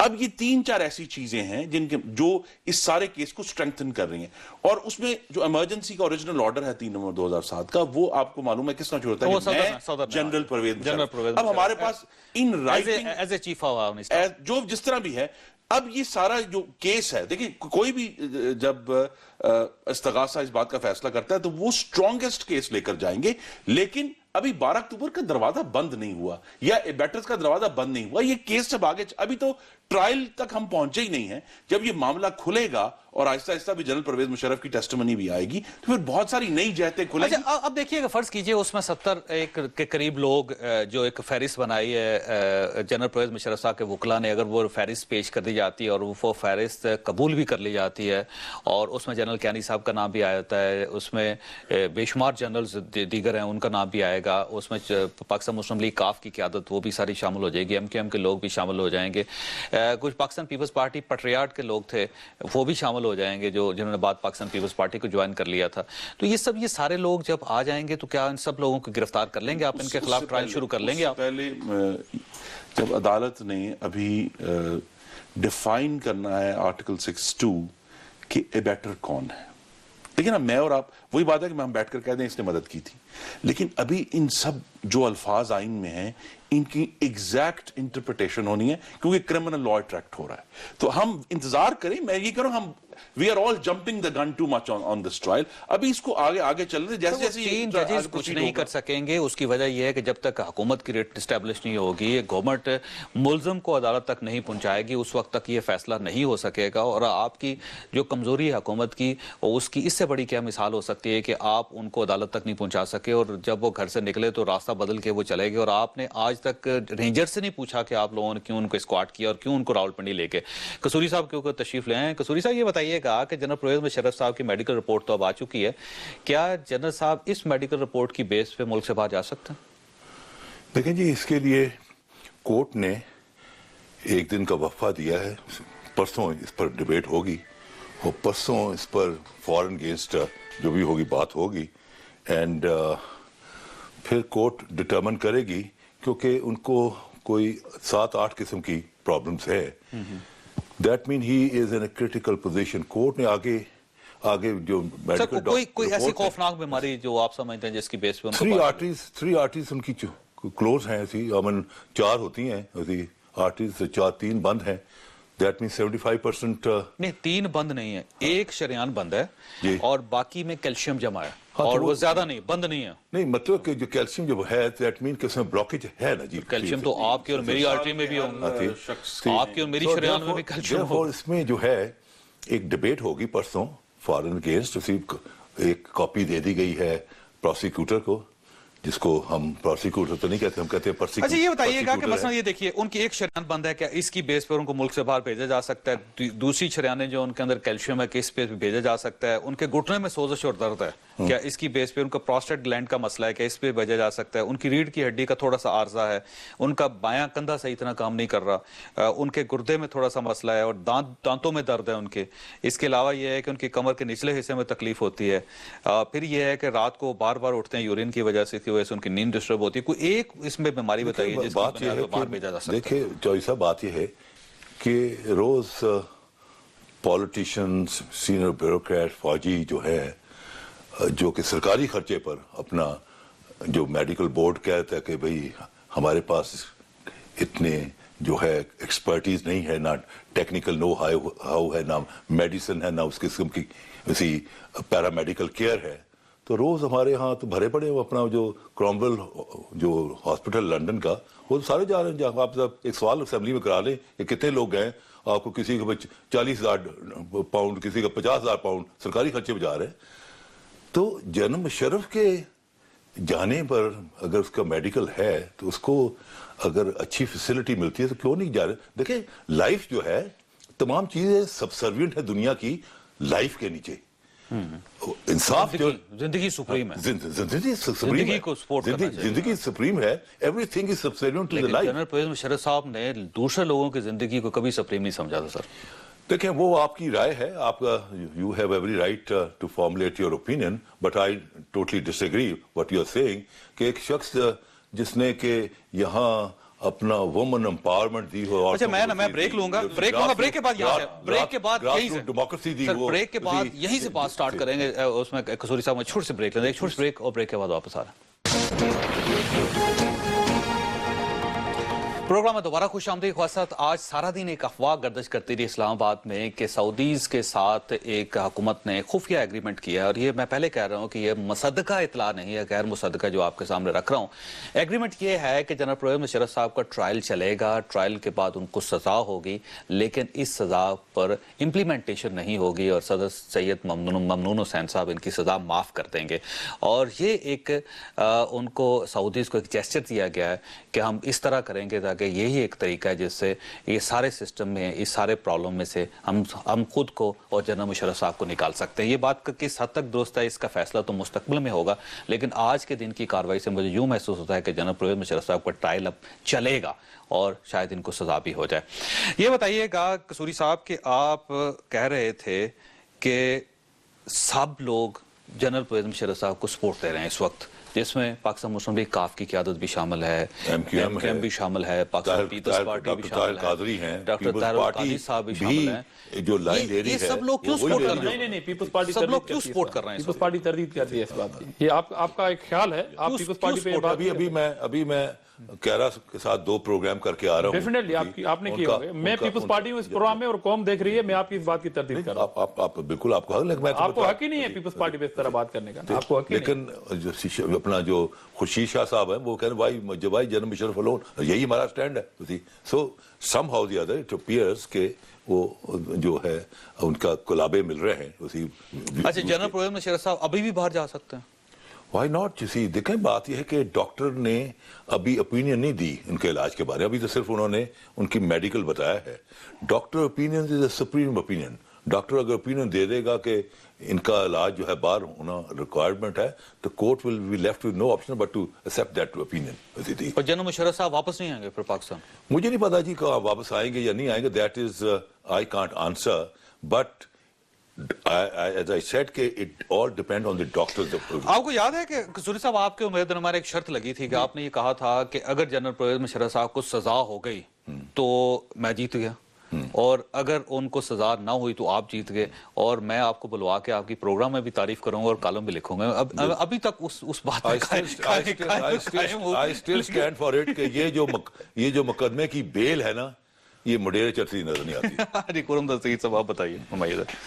अब ये 3-4 ऐसी चीजें हैं जिनके जो इस सारे केस को स्ट्रेंथन कर रही हैं। और उसमें जो इमरजेंसी का ओरिजिनल ऑर्डर है 3 नवंबर 2007 का, वो आपको मालूम है किसका जो होता है, जनरल परवेज मुशर्रफ। अब हमारे पास in writing as a chief of जो जिस तरह भी है, अब ये सारा जो केस है, देखिए कोई भी जब इस्तगासा इस बात का फैसला करता है तो वो स्ट्रॉन्गेस्ट केस लेकर जाएंगे, लेकिन अभी 12 अक्टूबर का दरवाजा बंद नहीं हुआ या एबेटर्स का दरवाजा बंद नहीं हुआ। ये केस जब आगे, अभी तो ट्रायल तक हम पहुंचे ही नहीं है। जब ये मामला खुलेगा और आहिस्ता आहिस्ता भी जनरल परवेज मुशर्रफ की टेस्टिमनी भी आएगी तो फिर बहुत सारी नई जहतें खुलेंगी। अच्छा, अब देखिएगा, फर्ज कीजिए उसमें 70 के करीब लोग जो एक फहरिस्त बनाई है जनरल परवेज मुशर्रफ साहब के वकला ने, अगर वो फहरिस्त पेश कर दी जाती है और वो फहरिस्त कबूल भी कर ली जाती है और उसमें जनरल कैनी साहब का नाम भी आ जाता है, उसमें बेशुमार जनरल्स दीगर हैं उनका नाम भी आएगा, उसमें पाकिस्तान मुस्लिम लीग काफ की क़यादत वो भी सारी शामिल हो जाएगी, MKM के लोग भी शामिल हो जाएंगे, कुछ पाकिस्तान पीपल्स पार्टी पट्रियाट के लोग थे वो भी शामिल हो जाएंगे जो जिन्होंने बाद पाकिस्तान पीपल्स पार्टी को ज्वाइन कर लिया था। तो ये सारे लोग जब आ जाएंगे तो क्या इन सब लोगों को गिरफ्तार कर लेंगे आप, इनके खिलाफ ट्रायल शुरू कर लेंगे आप? पहले जब अदालत ने अभी डिफाइन करना है आर्टिकल 6(2) कि एबेटर कौन है, لیکن اب میں اور آپ وہی بات ہے کہ ہم بیٹھ کر کہہ دیں اس نے مدد کی تھی، لیکن ابھی ان سب جو الفاظ آئین میں ہیں ان کی ایگزیکٹ انٹرپریٹیشن ہونی ہے، کیونکہ کرمنل لا اٹریکٹ ہو رہا ہے. تو ہم انتظار کریں. میں یہ کروں ہم we are all jumping the gun too much on this trial. ابھی اس کو آگے چلنے دیں. جیسے جیسے تین ججز کچھ نہیں کر سکیں گے. اس کی وجہ یہ ہے کہ جب تک حکومت کی ریٹ اسٹیبلش نہیں ہوگی، گورنمنٹ ملزم کو عدالت تک نہیں پہنچائے گی، اس وقت تک یہ فیصلہ نہیں ہو سکے گا. اور آپ کی جو کمزوری ہے حکومت کی، اس کی اس سے بڑی کیا مثال ہو سکتی ہے کہ آپ ان کو عدالت تک نہیں پہنچا سکے، اور جب وہ گھر سے نکلے تو راستہ بدل کے وہ چلے گئے. اور آپ نے آج تک رینجر سے نہیں پوچھا کہ آپ لوگوں نے کیوں ان کو اسکواٹ کیا اور کیوں ان کو راولپنڈی لے کے. قصوری صاحب کے اوپر تشریف لے آئے. قصوری صاحب یہ بتائیے گا کہ جنرل پرویز مشرف صاحب کی میڈیکل رپورٹ تو اب آ چکی ہے، کیا جنرل صاحب اس میڈیکل رپورٹ کی بیس پہ ملک سے باہر جا سکتے ہیں؟ دیکھیں جی، اس کے لیے کورٹ نے ایک دن کا وقفہ دیا ہے. پرسوں اس پر ڈیبیٹ ہوگی اور پرسوں اس پر فار اینڈ اگینسٹ جو بھی ہوگی بات ہوگی، اینڈ پھر کورٹ ڈٹرمن کرے گی، کیونکہ ان کو کوئی 7-8 قسم کی پرابلمس ہے. That man he is in a critical position. Court نے آگے جو میڈیکل کوئی ایسی خوفناک بیماری جو آپ سمجھتے ہیں جس کی بیس پہ 3 آرٹریز ان کی کلوز ہیں، ایسی امن 4 ہوتی ہیں ایسی آرٹریز، 3 بند ہیں. دیٹ مین 75% نہیں، 3 بند نہیں ہے، ایک شریان بند ہے جی، اور باقی میں کیلشیم جمع ہے، اور وہ زیادہ نہیں، بند نہیں ہے. نہیں مطلب کہ جو کیلشیم جو ہے دیٹ مین کہ اس میں بلاکیج ہے نا جی. کیلشیم تو آپ کی اور میری آرٹری میں بھی ہوگا، آپ کی اور میری شریان میں بھی کیلشیم ہوگا. اس میں جو ہے ایک ڈیبیٹ ہوگی پرسوں فار اینڈ اگینسٹ. ایک کاپی دے دی گئی ہے پروسیکیوٹر کو، جس کو ہم پروسیکیوٹر تو نہیں کہتے، ہم کہتے ہیں اچھا یہ بتائیے گا کہ مثلا یہ دیکھیے ان کی ایک شریان بند ہے، کیا اس کی بیس پر ان کو ملک سے باہر بھیجا جا سکتا ہے؟ دوسری شریانیں جو ان کے اندر کیلشیم ہے، کس بیس پہ بھیجا جا سکتا ہے؟ ان کے گھٹنے میں سوزش اور درد ہے، کیا اس کی بیس پہ؟ ان کا پروسٹیٹ گلینڈ کا مسئلہ ہے، کیا اس پہ بھیجا جا سکتا ہے؟ ان کی ریڑھ کی ہڈی کا تھوڑا سا عارضہ ہے، ان کا بایاں کندھا صحیح طرح کام نہیں کر رہا، ان کے گردے میں تھوڑا سا مسئلہ ہے، اور دانتوں میں درد ہے ان کے. اس کے علاوہ یہ ہے کہ ان کی کمر کے نچلے حصے میں تکلیف ہوتی ہے. پھر یہ ہے کہ رات کو بار بار اٹھتے ہیں یورین کی وجہ سے، اس کی وجہ سے ان کی نیند ڈسٹرب ہوتی ہے. کوئی ایک اس میں بیماری بتائیے جس کی بنا پر باہر بھیجا جا سکتا ہے. دیکھیں چوہی صاحب، بات یہ ہے کہ روز پولیٹیشینز، سینئر بیوروکریٹ، فوجی جو ہے، جو کہ سرکاری خرچے پر اپنا جو میڈیکل بورڈ کہتا ہے کہ بھئی ہمارے پاس اتنے جو ہے ایکسپرٹیز نہیں ہے، نہ ٹیکنیکل نو ہاؤ ہے، نہ میڈیسن ہے، نہ اس قسم کی اسی پیرامیڈیکل کیئر ہے. تو روز ہمارے ہاں تو بھرے پڑے وہ اپنا جو کرومویل جو ہاسپٹل لنڈن کا، وہ سارے جا رہے ہیں. جہاں آپ ایک سوال اسمبلی میں کرا لیں کہ کتنے لوگ گئے، آپ کو کسی کا 40,000 پاؤنڈ، کسی کا 50,000 پاؤنڈ سرکاری خرچے پہ جا رہے ہیں. تو جنرل مشرف کے جانے پر اگر اس کا میڈیکل ہے تو اس کو اگر اچھی فیسلٹی ملتی ہے تو کیوں نہیں جا رہے؟ دیکھیں لائف جو ہے، تمام چیزیں سبسروینٹ ہے دنیا کی لائف کے نیچے. انصاف جو زندگی سپریم ہے، زندگی کو سپورٹ کرنا چاہیے. زندگی سپریم ہے. Everything is subservient to the life. General Pervez Musharraf Sahab نے دوسرے لوگوں کی زندگی کو کبھی سپریم نہیں سمجھا تھا. سر دیکھیں وہ آپ کی رائے ہے، آپ کا you have every right to formulate your opinion, but I totally disagree what you are saying کہ ایک شخص جس نے کہ یہاں اپنا وومن امپاورمنٹ دی ہو. اچھا میں بریک لوں گا، بریک کے بعد یہاں سے، بریک کے بعد یہیں سے ڈیموکریسی دی، بریک کے بعد یہیں سے بات سٹارٹ کریں گے. اس میں قصوری صاحب میں چھوٹ سے بریک لیں گے، ایک چھوٹ سے بریک، اور بریک کے بعد واپس آ رہا ہے. پروگرام میں دوبارہ خوش آمدید خواستہ. آج سارا دن ایک افواہ گردش کرتی رہی اسلام آباد میں کہ سعودیز کے ساتھ ایک حکومت نے خفیہ ایگریمنٹ کیا ہے، اور یہ میں پہلے کہہ رہا ہوں کہ یہ مصدقہ اطلاع نہیں ہے، غیر مصدقہ جو آپ کے سامنے رکھ رہا ہوں. ایگریمنٹ یہ ہے کہ جنرل پرویز مشرف صاحب کا ٹرائل چلے گا، ٹرائل کے بعد ان کو سزا ہوگی، لیکن اس سزا پر امپلیمنٹیشن نہیں ہوگی، اور صدر سید ممنون حسین صاحب ان کی سزا معاف کر دیں گے. اور یہ ایک ان کو سعودیز کو ایک جیسچر دیا گیا ہے کہ ہم اس طرح کریں گے تاکہ یہی ایک طریقہ ہے جس سے یہ سارے سسٹم میں، اس سارے پرابلم میں سے ہم خود کو اور جنرل مشرف صاحب کو نکال سکتے ہیں. یہ بات کس حد تک درست ہے، اس کا فیصلہ تو مستقبل میں ہوگا، لیکن آج کے دن کی کارروائی سے مجھے یوں محسوس ہوتا ہے کہ جنرل پرویز مشرف صاحب کا ٹرائل اب چلے گا اور شاید ان کو سزا بھی ہو جائے. یہ بتائیے گا قصوری صاحب کہ آپ کہہ رہے تھے کہ سب لوگ جنرل پرویز مشرف صاحب کو سپورٹ دے رہے ہیں اس وقت، جس میں پاکستان مسلم لیگ کاف کی قیادت بھی شامل ہے, MQM بھی شامل ہے, پاکستان پیپلز پارٹی بھی شامل ہے, قادری ہیں, ڈاکٹر طاہر القادری صاحب بھی شامل ہیں. جو لائن لے رہی ہے یہ سب لوگ کیوں سپورٹ کر رہے ہیں؟ نہیں پیپلز پارٹی سب لوگ کیوں سپورٹ کر رہے ہیں؟ پیپلز پارٹی تردید کرتی ہے اس بات کی. یہ آپ کا ایک خیال ہے, آپ پیپلز پارٹی پہ ابھی میں کیرا کے ساتھ 2 پروگرام کر کے آ رہا ہوں. ڈیفینیٹلی آپ نے کیے ہوں گے. میں پیپلز پارٹی ہوں اس پروگرام میں, اور قوم دیکھ رہی ہے, میں آپ کی اس بات کی تردید کر رہا ہوں. آپ بالکل آپ کو حق, لیکن آپ کو حق ہی نہیں ہے پیپلز پارٹی پہ اس طرح بات کرنے کا, آپ کو حق ہی نہیں. لیکن اپنا جو خورشید شاہ صاحب ہیں وہ کہہ رہے ہیں بھائی جنرل مشرف alone, یہی ہمارا سٹینڈ ہے. So somehow the other it appears کہ وہ جو ہے ان کا کلابے مل رہے ہیں. اچھا, جنرل پرویز مشرف صاحب ابھی بھی باہر جا سکتے ہیں؟ Why not. دیکھیں بات یہ ہے کہ ڈاکٹر نے ابھی اوپینین نہیں دی ان کے علاج کے بارے میں, ابھی تو صرف انہوں نے ان کی میڈیکل بتایا ہے. Doctor opinion is a supreme opinion. Doctor اگر اوپینین دے دے گا کہ ان کا علاج جو ہے باہر ہونا ریکوائرمنٹ ہے, تو court will be left with no option but to accept that opinion. اور جنرل مشرف صاحب واپس نہیں آئیں گے پھر پاکستان؟ مجھے نہیں پتا جی کہ واپس آئیں گے یا نہیں آئیں گے, that is I can't answer, but as I said کہ it all depend on the doctors. آپ کو یاد ہے کہ قصوری صاحب آپ کے امید ہمارے ایک شرط لگی تھی کہ آپ نے یہ کہا تھا کہ اگر جنرل پرویز مشرف صاحب کو سزا ہو گئی تو میں جیت گیا, اور اگر ان کو سزا نہ ہوئی تو آپ جیت گئے, اور میں آپ کو بلوا کے آپ کی پروگرام میں بھی تعریف کروں گا اور کالم بھی لکھوں گا. ابھی تک اس بات I still stand for it کہ یہ جو مقدمے کی بیل ہے نا, یہ مڈیرے چڑھتی نظر نہیں آتی. جی قرم دستگیر صاحب آپ بتائیے.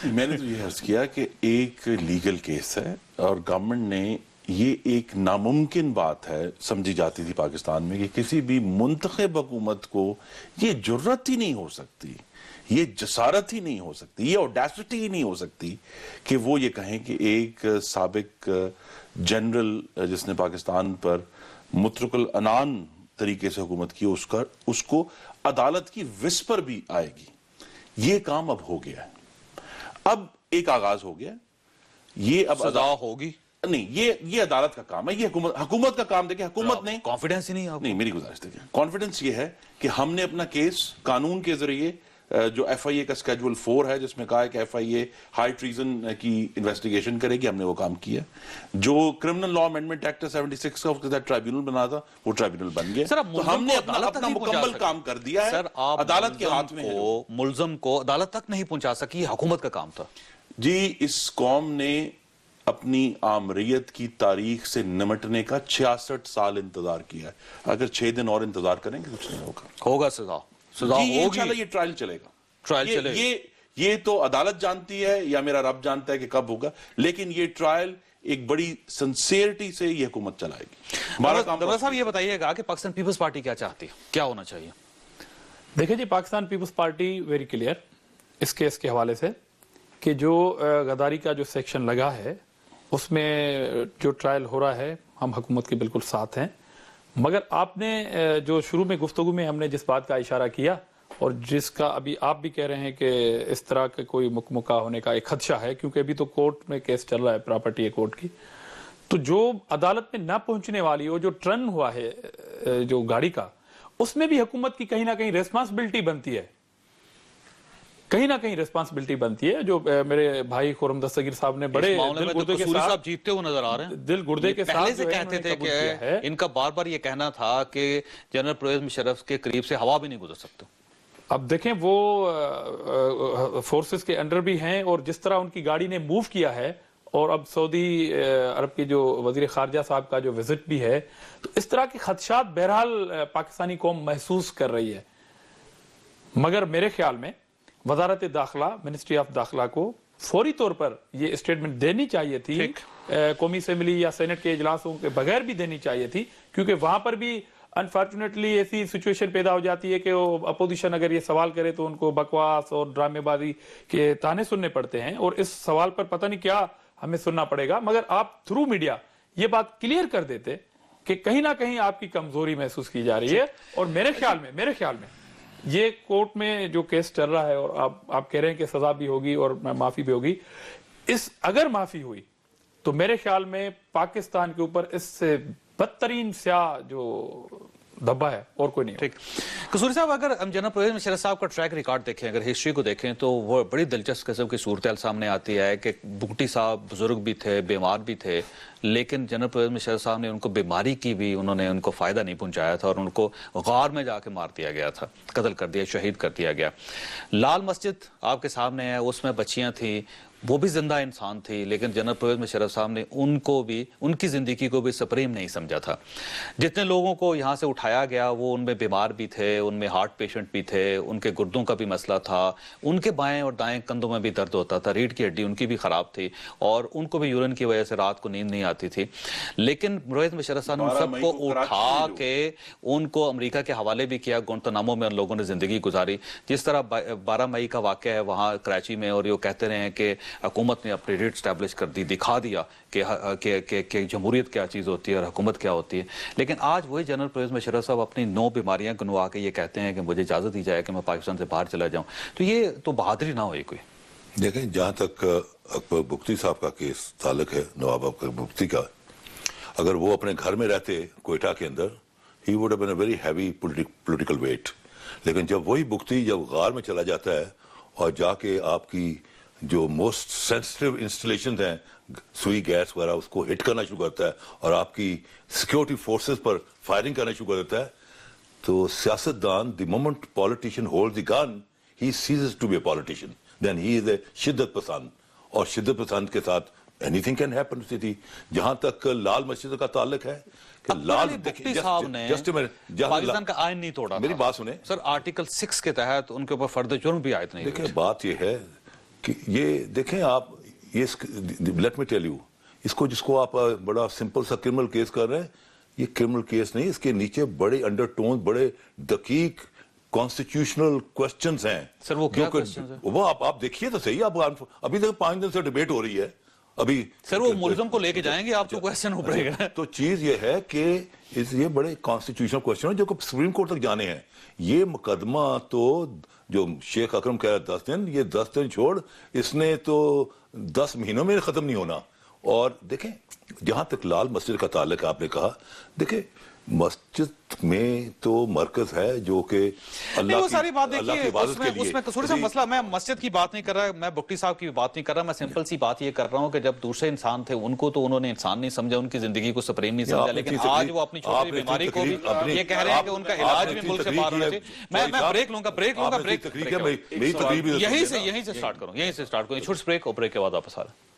میں نے تو یہ عرض کیا کہ ایک لیگل کیس ہے, اور گورنمنٹ نے یہ ایک ناممکن بات ہے سمجھی جاتی تھی پاکستان میں کہ کسی بھی منتخب حکومت کو یہ جرت ہی نہیں ہو سکتی, یہ جسارت ہی نہیں ہو سکتی, یہ اوڈیسٹی ہی نہیں ہو سکتی کہ وہ یہ کہیں کہ ایک سابق جنرل جس نے پاکستان پر مطلق العنان طریقے سے حکومت کی, اس کو عدالت کی وسپر بھی آئے گی. یہ کام اب ہو گیا ہے, اب ایک آغاز ہو گیا. یہ اب سزا ہوگی نہیں, یہ عدالت کا کام ہے, یہ حکومت کا کام. دیکھیں حکومت نے کانفیڈنس ہی نہیں, میری گزارش دیکھیں, کانفیڈنس یہ ہے کہ ہم نے اپنا کیس قانون کے ذریعے جو ایف آئی اے کا اسکیجول 4 ہے جس میں کہا ہے کہ F I A high treason کی انویسٹیگیشن کرے گی, ہم نے وہ کام کیا. جو کرمنل لا امینڈمنٹ ایکٹ 76 کا ٹرائبیونل بنا تھا وہ ٹرائبیونل بن گیا. تو ہم نے اپنا مکمل کام کر دیا ہے, عدالت کے ہاتھ میں ہے. ملزم کو عدالت تک نہیں پہنچا سکی, حکومت کا کام تھا. جی اس قوم نے اپنی آمریت کی تاریخ سے نمٹنے کا 66 سال انتظار کیا ہے. اگر 6 دن اور انتظار کریں گے کچھ نہیں ہوگا. سزا ہوگی انشاءاللہ. یہ ٹرائل چلے گا, یہ تو عدالت جانتی ہے یا میرا رب جانتا ہے کہ کب ہوگا, لیکن یہ ٹرائل ایک بڑی سنسیئرٹی سے یہ حکومت چلائے گی. دولت صاحب یہ بتائیے گا کہ پاکستان پیپلز پارٹی کیا چاہتی ہے, کیا ہونا چاہیے؟ دیکھیں جی, Pakistan people's party very clear اس کیس کے حوالے سے کہ جو غداری کا جو سیکشن لگا ہے اس میں جو ٹرائل ہو رہا ہے, ہم حکومت کے بالکل ساتھ ہیں. مگر آپ نے جو شروع میں گفتگو میں ہم نے جس بات کا اشارہ کیا, اور جس کا ابھی آپ بھی کہہ رہے ہیں کہ اس طرح کے کوئی مکمکہ ہونے کا ایک خدشہ ہے, کیونکہ ابھی تو کورٹ میں کیس چل رہا ہے پراپرٹی کورٹ کی, تو جو عدالت میں نہ پہنچنے والی ہو, جو ٹرن ہوا ہے جو گاڑی کا, اس میں بھی حکومت کی کہیں نہ کہیں ریسپانسبلٹی بنتی ہے, کہیں نہ کہیں ریسپانسبلٹی بنتی ہے. جو میرے بھائی خرم دستگیر صاحب نے بڑے دل گردے کے ساتھ جیتتے ہوئے نظر آ رہے ہیں, دل گردے کے ساتھ پہلے سے کہتے تھے کہ ان کا بار بار یہ کہنا تھا کہ جنرل پرویز مشرف کے قریب سے ہوا بھی نہیں گزر سکتے. اب دیکھیں وہ فورسز کے انڈر بھی ہیں, اور جس طرح ان کی گاڑی نے موو کیا ہے, اور اب سعودی عرب کے جو وزیر خارجہ صاحب کا جو وزٹ بھی ہے, تو اس طرح کے خدشات بہرحال پاکستانی قوم محسوس کر رہی ہے. مگر میرے خیال میں وزارت داخلہ, منسٹری آف داخلہ کو فوری طور پر یہ اسٹیٹمنٹ دینی چاہیے تھی, قومی اسمبلی یا سینٹ کے اجلاسوں کے بغیر بھی دینی چاہیے تھی, کیونکہ وہاں پر بھی انفارچونیٹلی ایسی سچویشن پیدا ہو جاتی ہے کہ وہ اپوزیشن اگر یہ سوال کرے تو ان کو بکواس اور ڈرامے بازی کے تانے سننے پڑتے ہیں, اور اس سوال پر پتہ نہیں کیا ہمیں سننا پڑے گا. مگر آپ تھرو میڈیا یہ بات کلیئر کر دیتے کہ کہیں نہ کہیں آپ کی کمزوری محسوس کی جا رہی ہے. اور میرے خیال میں یہ کورٹ میں جو کیس چل رہا ہے, اور آپ کہہ رہے ہیں کہ سزا بھی ہوگی اور معافی بھی ہوگی, اگر معافی ہوئی تو میرے خیال میں پاکستان کے اوپر اس سے بدترین سیاہ جو دھبا ہے اور کوئی نہیں. ٹھیک. قصوری صاحب اگر ہم جنرل پرویز مشرف صاحب کا ٹریک ریکارڈ دیکھیں, اگر ہسٹری کو دیکھیں تو وہ بڑی دلچسپ قسم کی صورتحال سامنے آتی ہے کہ بگٹی صاحب بزرگ بھی تھے, بیمار بھی تھے, لیکن جنرل پرویز مشرف صاحب نے ان کو بیماری کی بھی انہوں نے ان کو فائدہ نہیں پہنچایا تھا اور ان کو غار میں جا کے مار دیا گیا تھا, قتل کر دیا, شہید کر دیا گیا. لال مسجد آپ کے سامنے ہے, اس میں بچیاں تھیں, وہ بھی زندہ انسان تھی, لیکن جنرل پرویز مشرف صاحب نے ان کو بھی, ان کی زندگی کو بھی سپریم نہیں سمجھا تھا. جتنے لوگوں کو یہاں سے اٹھایا گیا وہ ان میں بیمار بھی تھے, ان میں ہارٹ پیشنٹ بھی تھے, ان کے گردوں کا بھی مسئلہ تھا, ان کے بائیں اور دائیں کندھوں میں بھی درد ہوتا تھا, ریڑھ کی ہڈی ان کی بھی خراب تھی اور ان کو بھی یورین کی وجہ سے رات کو نیند نہیں آتی تھی. لیکن پرویز مشرف صاحب نے ان سب کو اٹھا کے ان کو امریکہ کے حوالے بھی کیا, گوانتانامو میں ان لوگوں نے زندگی گزاری. جس طرح 12 مئی کا واقعہ ہے وہاں کراچی میں, اور یہ کہتے رہے ہیں کہ حکومت نے اپنی ریٹ اسٹیبلش کر دی, دکھا دیا کہ جمہوریت کیا چیز ہوتی ہے اور حکومت کیا ہوتی ہے. لیکن آج وہی جنرل پرویز مشرف صاحب اپنی 9 بیماریاں گنوا کے یہ کہتے ہیں کہ مجھے اجازت دی جائے کہ میں پاکستان سے باہر چلا جاؤں. تو یہ تو بہادری نہ ہوئی کوئی. دیکھیں, جہاں تک اکبر بگٹی صاحب کا کیس تعلق ہے, نواب اکبر بگٹی کا, اگر وہ اپنے گھر میں رہتے کوئٹہ کے اندر, he would have been a very heavy political weight. لیکن جب وہی بگٹی جب غار میں چلا جاتا ہے اور جا کے آپ کی جو موسٹ سینسٹیو انسٹالیشنز ہیں, سوئی گیس وغیرہ, اس کو ہٹ کرنا شروع کرتا ہے اور آپ کی سیکیورٹی فورسز پر فائرنگ کرنا شروع کر دیتا ہے, تو سیاستدان, the moment politician hold the gun, he ceases to be a politician, then he is a شدت پسند, اور شدت پسند کے ساتھ اینی تھنگ کین ہیپن. جہاں تک لال مسجد کا تعلق ہے کہ لال بگٹی صاحب نے پاکستان کا آئین نہیں توڑا, میری بات سنیں سر, آرٹیکل 6 کے تحت ان کے اوپر فرد جرم بھی عائد نہیں. دیکھیں, بات یہ ہے کہ یہ دیکھیں آپ, یہ لیٹ می ٹیل یو, اس کو جس کو آپ بڑا سمپل سا کرمنل کیس کر رہے ہیں, یہ کرمنل کیس نہیں, اس کے نیچے بڑے انڈر ٹون, بڑے دقیق کانسٹیٹیوشنل کوسچنز ہیں. سر وہ کیا کوسچنز ہیں؟ وہ آپ دیکھیے تو صحیح, آپ ابھی تک 5 دن سے ڈیبیٹ ہو رہی ہے. ابھی سر وہ ملزم کو لے کے جائیں گے, آپ کو کوسچن ہو پڑے گا. تو چیز یہ ہے کہ یہ بڑے کانسٹیٹیوشنل کوسچن ہیں جو کہ سپریم کورٹ تک جانے ہیں. یہ مقدمہ تو جو شیخ اکرم کہہ رہا 10 دن, یہ 10 دن چھوڑ, اس نے تو 10 مہینوں میں ختم نہیں ہونا. اور دیکھیں, جہاں تک لال مسجد کا تعلق آپ نے کہا, دیکھیں مسجد میں تو مرکز ہے جو کہ اللہ کی عبادت کے لیے. اس میں قصوری صاحب مسئلہ, میں مسجد کی بات نہیں کر رہا, میں بگٹی صاحب کی بات نہیں کر رہا, میں سمپل سی بات یہ کر رہا ہوں کہ جب دوسرے انسان تھے ان کو تو انہوں نے انسان نہیں سمجھا, ان کی زندگی کو سپریم نہیں سمجھا, لیکن آج وہ اپنی چھوٹی بیماری کو بھی یہ کہہ رہے ہیں کہ ان کا علاج بھی ملک سے باہر ہونا چاہیے. میں بریک لوں گا, یہیں سے سٹارٹ کروں, چھوٹی بریک, اور بریک کے بعد واپس آ رہے ہیں.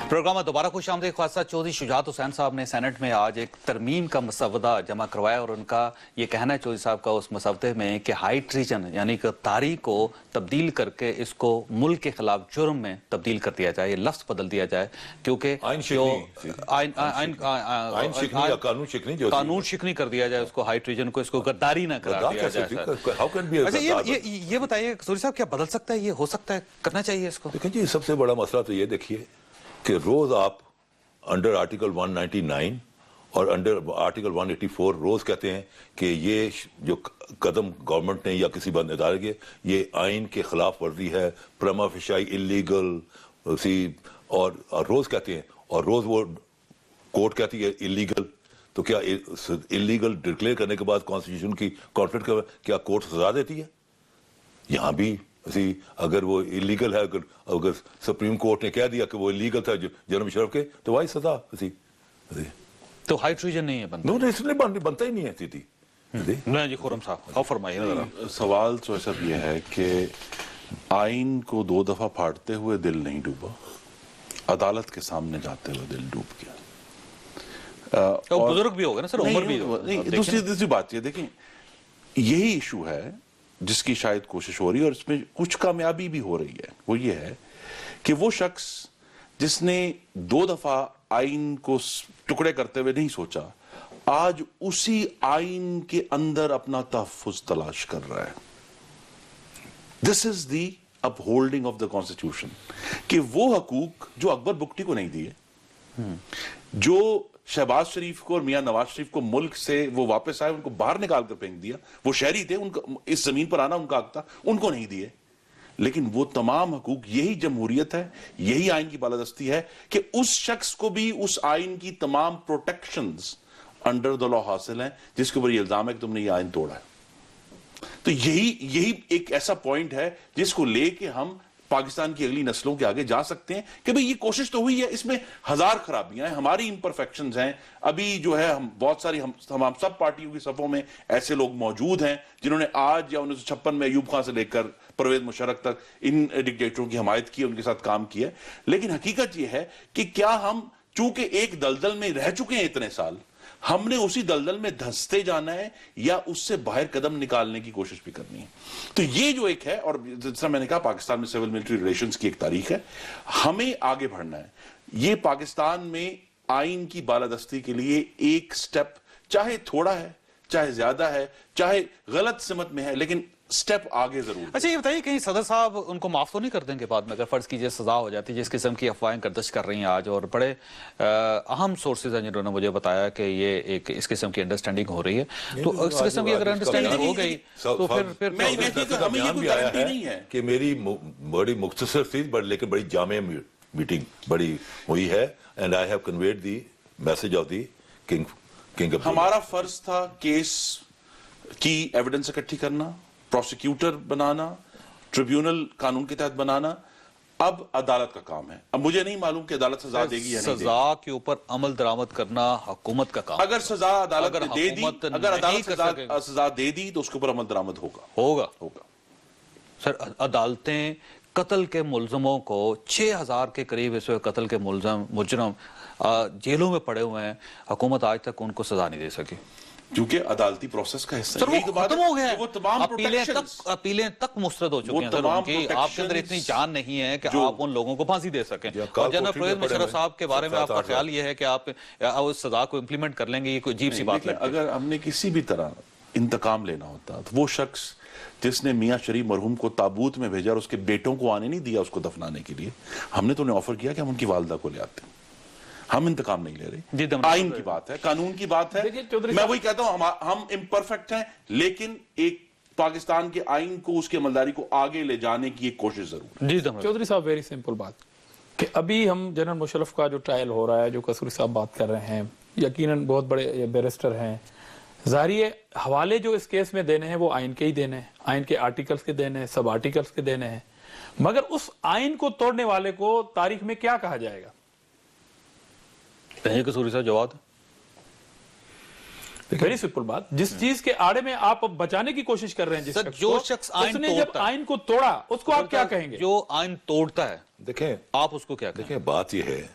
پروگرام میں دوبارہ خوش آمدید. خواصہ چودھری شجاعت حسین صاحب نے سینٹ میں آج ایک ترمیم کا مسودہ جمع کروایا, اور ان کا یہ کہنا ہے چودھری صاحب کا اس مسودے میں کہ ہائی ٹریجن یعنی کہ طاری کو تبدیل کر کے اس کو ملک کے خلاف جرم میں تبدیل کر دیا جائے, یہ لفظ بدل دیا جائے, کیونکہ قانون شکنی کر دیا جائے اس کو, ہائی ٹریجن کو, اس کو غداری نہ قرار دیا جائے. یہ بتائیے قصوری صاحب, کیا بدل سکتا ہے, یہ ہو سکتا ہے, کرنا چاہیے اس کو؟ دیکھیں جی, سب سے بڑا مسئلہ تو یہ دیکھیے کہ روز آپ انڈر آرٹیکل 199 اور انڈر آرٹیکل 184 روز کہتے ہیں کہ یہ جو قدم گورنمنٹ نے یا کسی بند ادارے کے, یہ آئین کے خلاف ورزی ہے, پرما فیشائی انلیگل, اور روز کہتے ہیں, اور روز وہ کورٹ کہتی ہے انلیگل. تو کیا انلیگل ڈکلیئر کرنے کے بعد کانسٹیٹیوشن کی کانفلکٹ کا کیا کورٹ سزا دیتی ہے؟ یہاں بھی اگر وہ انلیگل ہے, اگر سپریم کورٹ نے کہہ دیا کہ وہ انلیگل تھا جنرل مشرف کے, تو وہی سزا. تو ہائی ٹریجن نہیں ہے بنتا, اس لیے بنتا ہی نہیں ہے. نہیں جی, خرم صاحب آپ فرمائیے. سوال تو صرف یہ ہے کہ آئین کو 2 دفعہ پھاڑتے ہوئے دل نہیں ڈوبا, عدالت کے سامنے جاتے ہوئے دل ڈوب گیا. بزرگ بھی ہوگا نا سر, عمر بھی ہوگا. دوسری بات یہ دیکھیں, یہی ایشو ہے جس کی شاید کوشش ہو رہی ہے, اور اس میں کچھ کامیابی بھی ہو رہی ہے. وہ یہ ہے کہ وہ شخص جس نے 2 دفعہ آئین کو ٹکڑے کرتے ہوئے نہیں سوچا, آج اسی آئین کے اندر اپنا تحفظ تلاش کر رہا ہے. دس از دی اپ ہولڈنگ آف دا کانسٹیٹیوشن, کہ وہ حقوق جو اکبر بگٹی کو نہیں دیے, جو شہباز شریف کو اور میاں نواز شریف کو ملک سے وہ واپس آئے, ان کو باہر نکال کر پھینک دیا, وہ شہری تھے, ان کا اس زمین پر آنا ان کا حق تھا, ان کو نہیں دیے. لیکن وہ تمام حقوق, یہی جمہوریت ہے, یہی آئین کی بالادستی ہے کہ اس شخص کو بھی اس آئین کی تمام پروٹیکشنز अंडर द लॉ हासिल हैं जिसके ऊपर ये इल्जाम है कि तुमने ये आइन तोड़ा है। तो यही एक ऐसा पॉइंट है जिसको लेके हम पाकिस्तान की अगली नस्लों के आगे जा सकते हैं कि भाई ये कोशिश तो हुई है, इसमें हजार खराबियां हैं, हमारी इम्परफेक्शंस हैं। अभी जो है हम बहुत सारी हम सब पार्टियों की सफों में ऐसे लोग मौजूद हैं जिन्होंने आज या 1956 में अयूब खान से लेकर परवेज मुशर्रफ तक इन डिक्टेटरों की हमायत की, उनके साथ काम किया। लेकिन हकीकत यह है कि क्या हम चूंकि एक दलदल में रह चुके हैं इतने साल, हमने उसी दलदल में धंसते जाना है या उससे बाहर कदम निकालने की कोशिश भी करनी है? तो ये जो एक है, और जैसा मैंने कहा पाकिस्तान में सिविल मिलिट्री रिलेशंस की एक तारीख है, हमें आगे बढ़ना है। ये पाकिस्तान में आइन की बालादस्ती के लिए एक स्टेप, चाहे थोड़ा है, चाहे ज्यादा है, चाहे गलत सिमत में है, लेकिन स्टेप आगे जरूर। अच्छा ये बताइए, कहीं सदर साहब उनको माफ तो नहीं कर देंगे बाद में, अगर फर्ज कीजिए सजा हो जाती है, जिस किस्म की अफवाहें गर्दिश कर रही हैं आज, और बड़े अहम सोर्सेज हैं जिन्होंने मुझे बताया कि ये एक इस किस्म की अंडरस्टैंडिंग हो रही है, तो इस किस्म की अगर अंडरस्टैंडिंग हो गई तो फिर नहीं है कि मेरी बड़ी मुख्तसर थी लेकिन बड़ी जामे मीटिंग बड़ी हुई है, and I have conveyed the message of the king. हमारा फर्ज था केस की एविडेंस इकट्ठी करना, प्रोसिक्यूटर बनाना, ट्रिब्यूनल कानून के तहत बनाना। अब अदालत का काम है। अब मुझे नहीं मालूम कि अदालत सजा देगी या नहीं देगी। सजा के ऊपर अमल दरामद करना हुकूमत का काम। अगर सजा अदालत ने दे दी, अगर अदालत सजा दे दी तो उसके ऊपर अमल दरामद होगा। सर, अदालतें कत्ल के मुलजमों को 6000 के करीब इस वक्त कत्ल के मुजरम जेलों में पड़े हुए हैं, हुकूमत आज तक उनको सजा नहीं दे सकी क्योंकि अदालती प्रोसेस का हिस्सा सर वो खत्म हो गया है। वो तमाम अपीलें तक मुस्तरद हो चुकी हैं सर उनकी। आपके अंदर इतनी जान नहीं है कि आप उन लोगों को फांसी दे सकें। और जनरल परवेज मुशर्रफ साहब के बारे में आपका ख्याल ये है कि आप उस सजा को इम्प्लीमेंट कर लेंगे? ये कोई अजीब सी बात है। अगर हमने किसी भी तरह इंतकाम लेना होता तो वो शख्स जिसने मियां शरीफ मरहूम को ताबूत में भेजा और उसके बेटों को आने नहीं दिया उसको दफनाने के लिए, हमने तो उन्हें ऑफर किया कि हम उनकी वालदा को ले आते हैं। हम इंतकाम नहीं ले रहे। आइन की बात है, कानून की बात है। मैं वही कहता हूं, हम इम्परफेक्ट हैं, लेकिन एक पाकिस्तान के आइन को, उसकी अमलदारी को आगे ले जाने की एक कोशिश जरूर। चौधरी साहब, वेरी सिंपल बात कि अभी हम जनरल मुशर्रफ का जो ट्रायल हो रहा है, जो कसूरी साहब बात कर रहे हैं, यकीनन बहुत बड़े बैरिस्टर हैं, ज़ाहिर हवाले जो इस केस में देने हैं वो आइन के ही देने हैं, आइन के आर्टिकल्स के देने हैं, सब आर्टिकल्स के देने हैं। मगर उस आइन को तोड़ने वाले को तारीख में क्या कहा जाएगा? कसूरी साहब जवाब। वेरी सिंपल बात, जिस चीज के आड़े में आप बचाने की कोशिश कर रहे हैं, जिस जो शख्स उसने जब आइन को तोड़ा उसको आप क्या कहेंगे? जो आइन तोड़ता है, देखें आप उसको क्या कहेंगे? देखें, बात यह है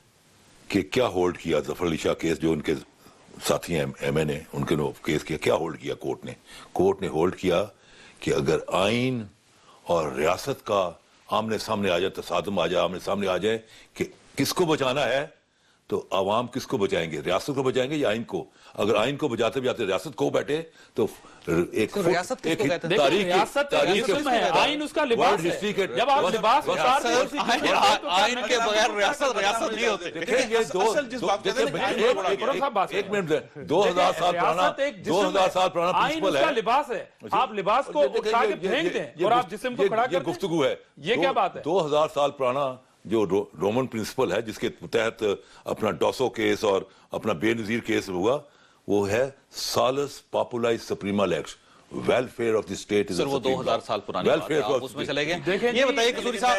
कि क्या होल्ड किया जफर अली शाह केस, जो उनके साथी हैं एमएन ने, उनके केस किया, क्या होल्ड किया कोर्ट ने होल्ड किया कि अगर आइन और रियासत का आमने सामने आ जाए, तसादम आ जाए, आमने सामने आ जाए कि किसको बचाना है, तो अवाम किसको बचाएंगे? रियासत को बचाएंगे या आइन को? अगर आइन को बचाते बचाते रियासत को बैठे तो एक रियासत किसको कहते हैं? तारीख है, आइन उसका लिबास है। जब आप लिबास आइन के बगैर रियासत नहीं होती। एक मिनट, 2000 साल पुराना प्रिंसिपल है, लिबास है। आप लिबास को उठा के फेंक दें और आप जिस्म को खड़ा कर, गुफ्तगू है। ये क्या बात है? 2000 साल पुराना जो रोमन प्रिंसिपल है, जिसके तहत अपना डॉसो केस और अपना बेनजीर केस हुआ, वो है salus populi suprema lex, welfare of the state. Sir वो 2000 साल पुरानी वेलफेयर बात है, आप उसमें चले गए। ये बताइए कसूरी साहब,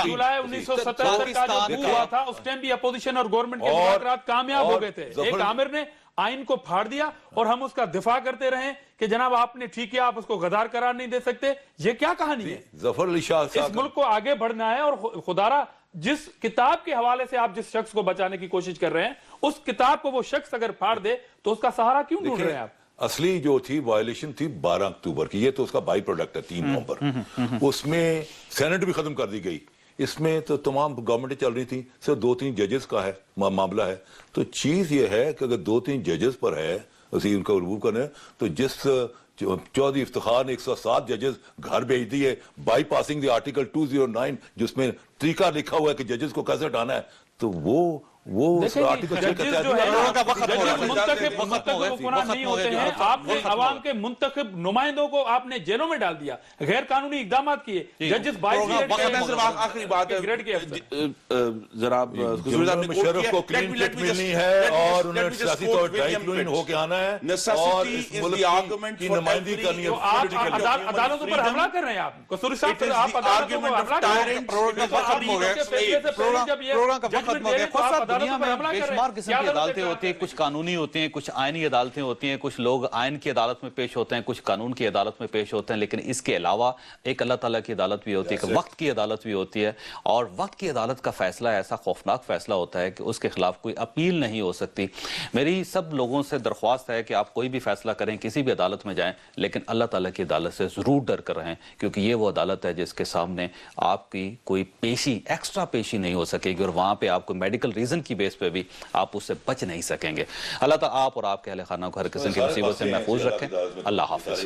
जुलाई 1977 का जो हुआ था, उस टाइम भी अपोजिशन और गवर्नमेंट के मुज़ाकरात कामयाब हो गए थे। एक आमिर ने आइन को फाड़ दिया और हम उसका दिफा करते रहे कि जनाब आपने ठीक किया, आप उसको गद्दार करार नहीं दे सकते। ये क्या कहानी है? जफर अली शाह, इस मुल्क को आगे बढ़ना है और खुदारा जिस किताब के हवाले से आप जिस शख्स को बचाने की कोशिश कर रहे हैं, उस किताब को वो शख्स अगर फाड़ दे तो उसका सहारा क्यों ढूंढ रहे हैं आप? असली जो थी वायलेशन थी 12 अक्टूबर की, ये तो उसका बाई प्रोडक्ट है 3 नवंबर। उसमें सेनेट भी खत्म कर दी गई, इसमें तो तमाम गवर्नमेंटें चल रही थी, सिर्फ 2-3 जजेस का है मामला है। तो चीज ये है कि अगर 2-3 जजेस पर है उसी उनका रिमूव करना है, तो जिस चौधरी इफ्तिखार ने 107 जजेस घर भेज दिए, बाईपासिंग द आर्टिकल 209 जिसमें तरीका लिखा हुआ है कि जजेस को कैसे हटाना है, तो वो وہ دیکھیں آرٹیکل جی، ججز جو ہے لوگوں کا وقت ہو رہا ہے۔ منتخب نہیں ہوتے ہیں، آپ نے عوام کے منتخب نمائندوں کو آپ نے جیلوں میں ڈال دیا، غیر قانونی اقدامات کیے، ججز 22 آخری بات گریڈ کے جناب مشرف کو کلین چٹ ملنی ہے اور انہیں سیاسی طور ڈرائی کلین ہو کے آنا ہے اور اس ملک کی نمائندگی کرنی ہے۔ آپ عدالتوں پر حملہ کر رہے ہیں، آپ قصوری صاحب آپ عدالتوں پر حملہ کر رہے ہیں۔ دنیا میں بے شمار قسم کی عدالتیں ہوتی ہیں، کچھ قانونی ہوتی ہیں، کچھ آئینی عدالتیں ہوتی ہیں، کچھ لوگ آئین کی عدالت میں پیش ہوتے ہیں، کچھ قانون کی عدالت میں پیش ہوتے ہیں، لیکن اس کے علاوہ ایک اللہ تعالیٰ کی عدالت بھی ہوتی ہے، ایک وقت کی عدالت بھی ہوتی ہے، اور وقت کی عدالت کا فیصلہ ایسا خوفناک فیصلہ ہوتا ہے کہ اس کے خلاف کوئی اپیل نہیں ہو سکتی۔ میری سب لوگوں سے درخواست ہے کہ آپ کوئی بھی فیصلہ کریں، کسی بھی عدالت میں جائیں، لیکن اللہ تعالیٰ کی عدالت سے ضرور ڈر کر رہیں، کیونکہ یہ وہ عدالت ہے جس کے سامنے آپ کی کوئی پیشی ایکسٹرا پیشی نہیں ہو سکے گی، اور وہاں پہ آپ کو میڈیکل ریزن کی بیس پہ بھی آپ اس سے بچ نہیں سکیں گے۔ اللہ تعالیٰ آپ اور آپ کے اہل خانہ کو ہر قسم کی مصیبت سے محفوظ رکھیں۔ اللہ حافظ۔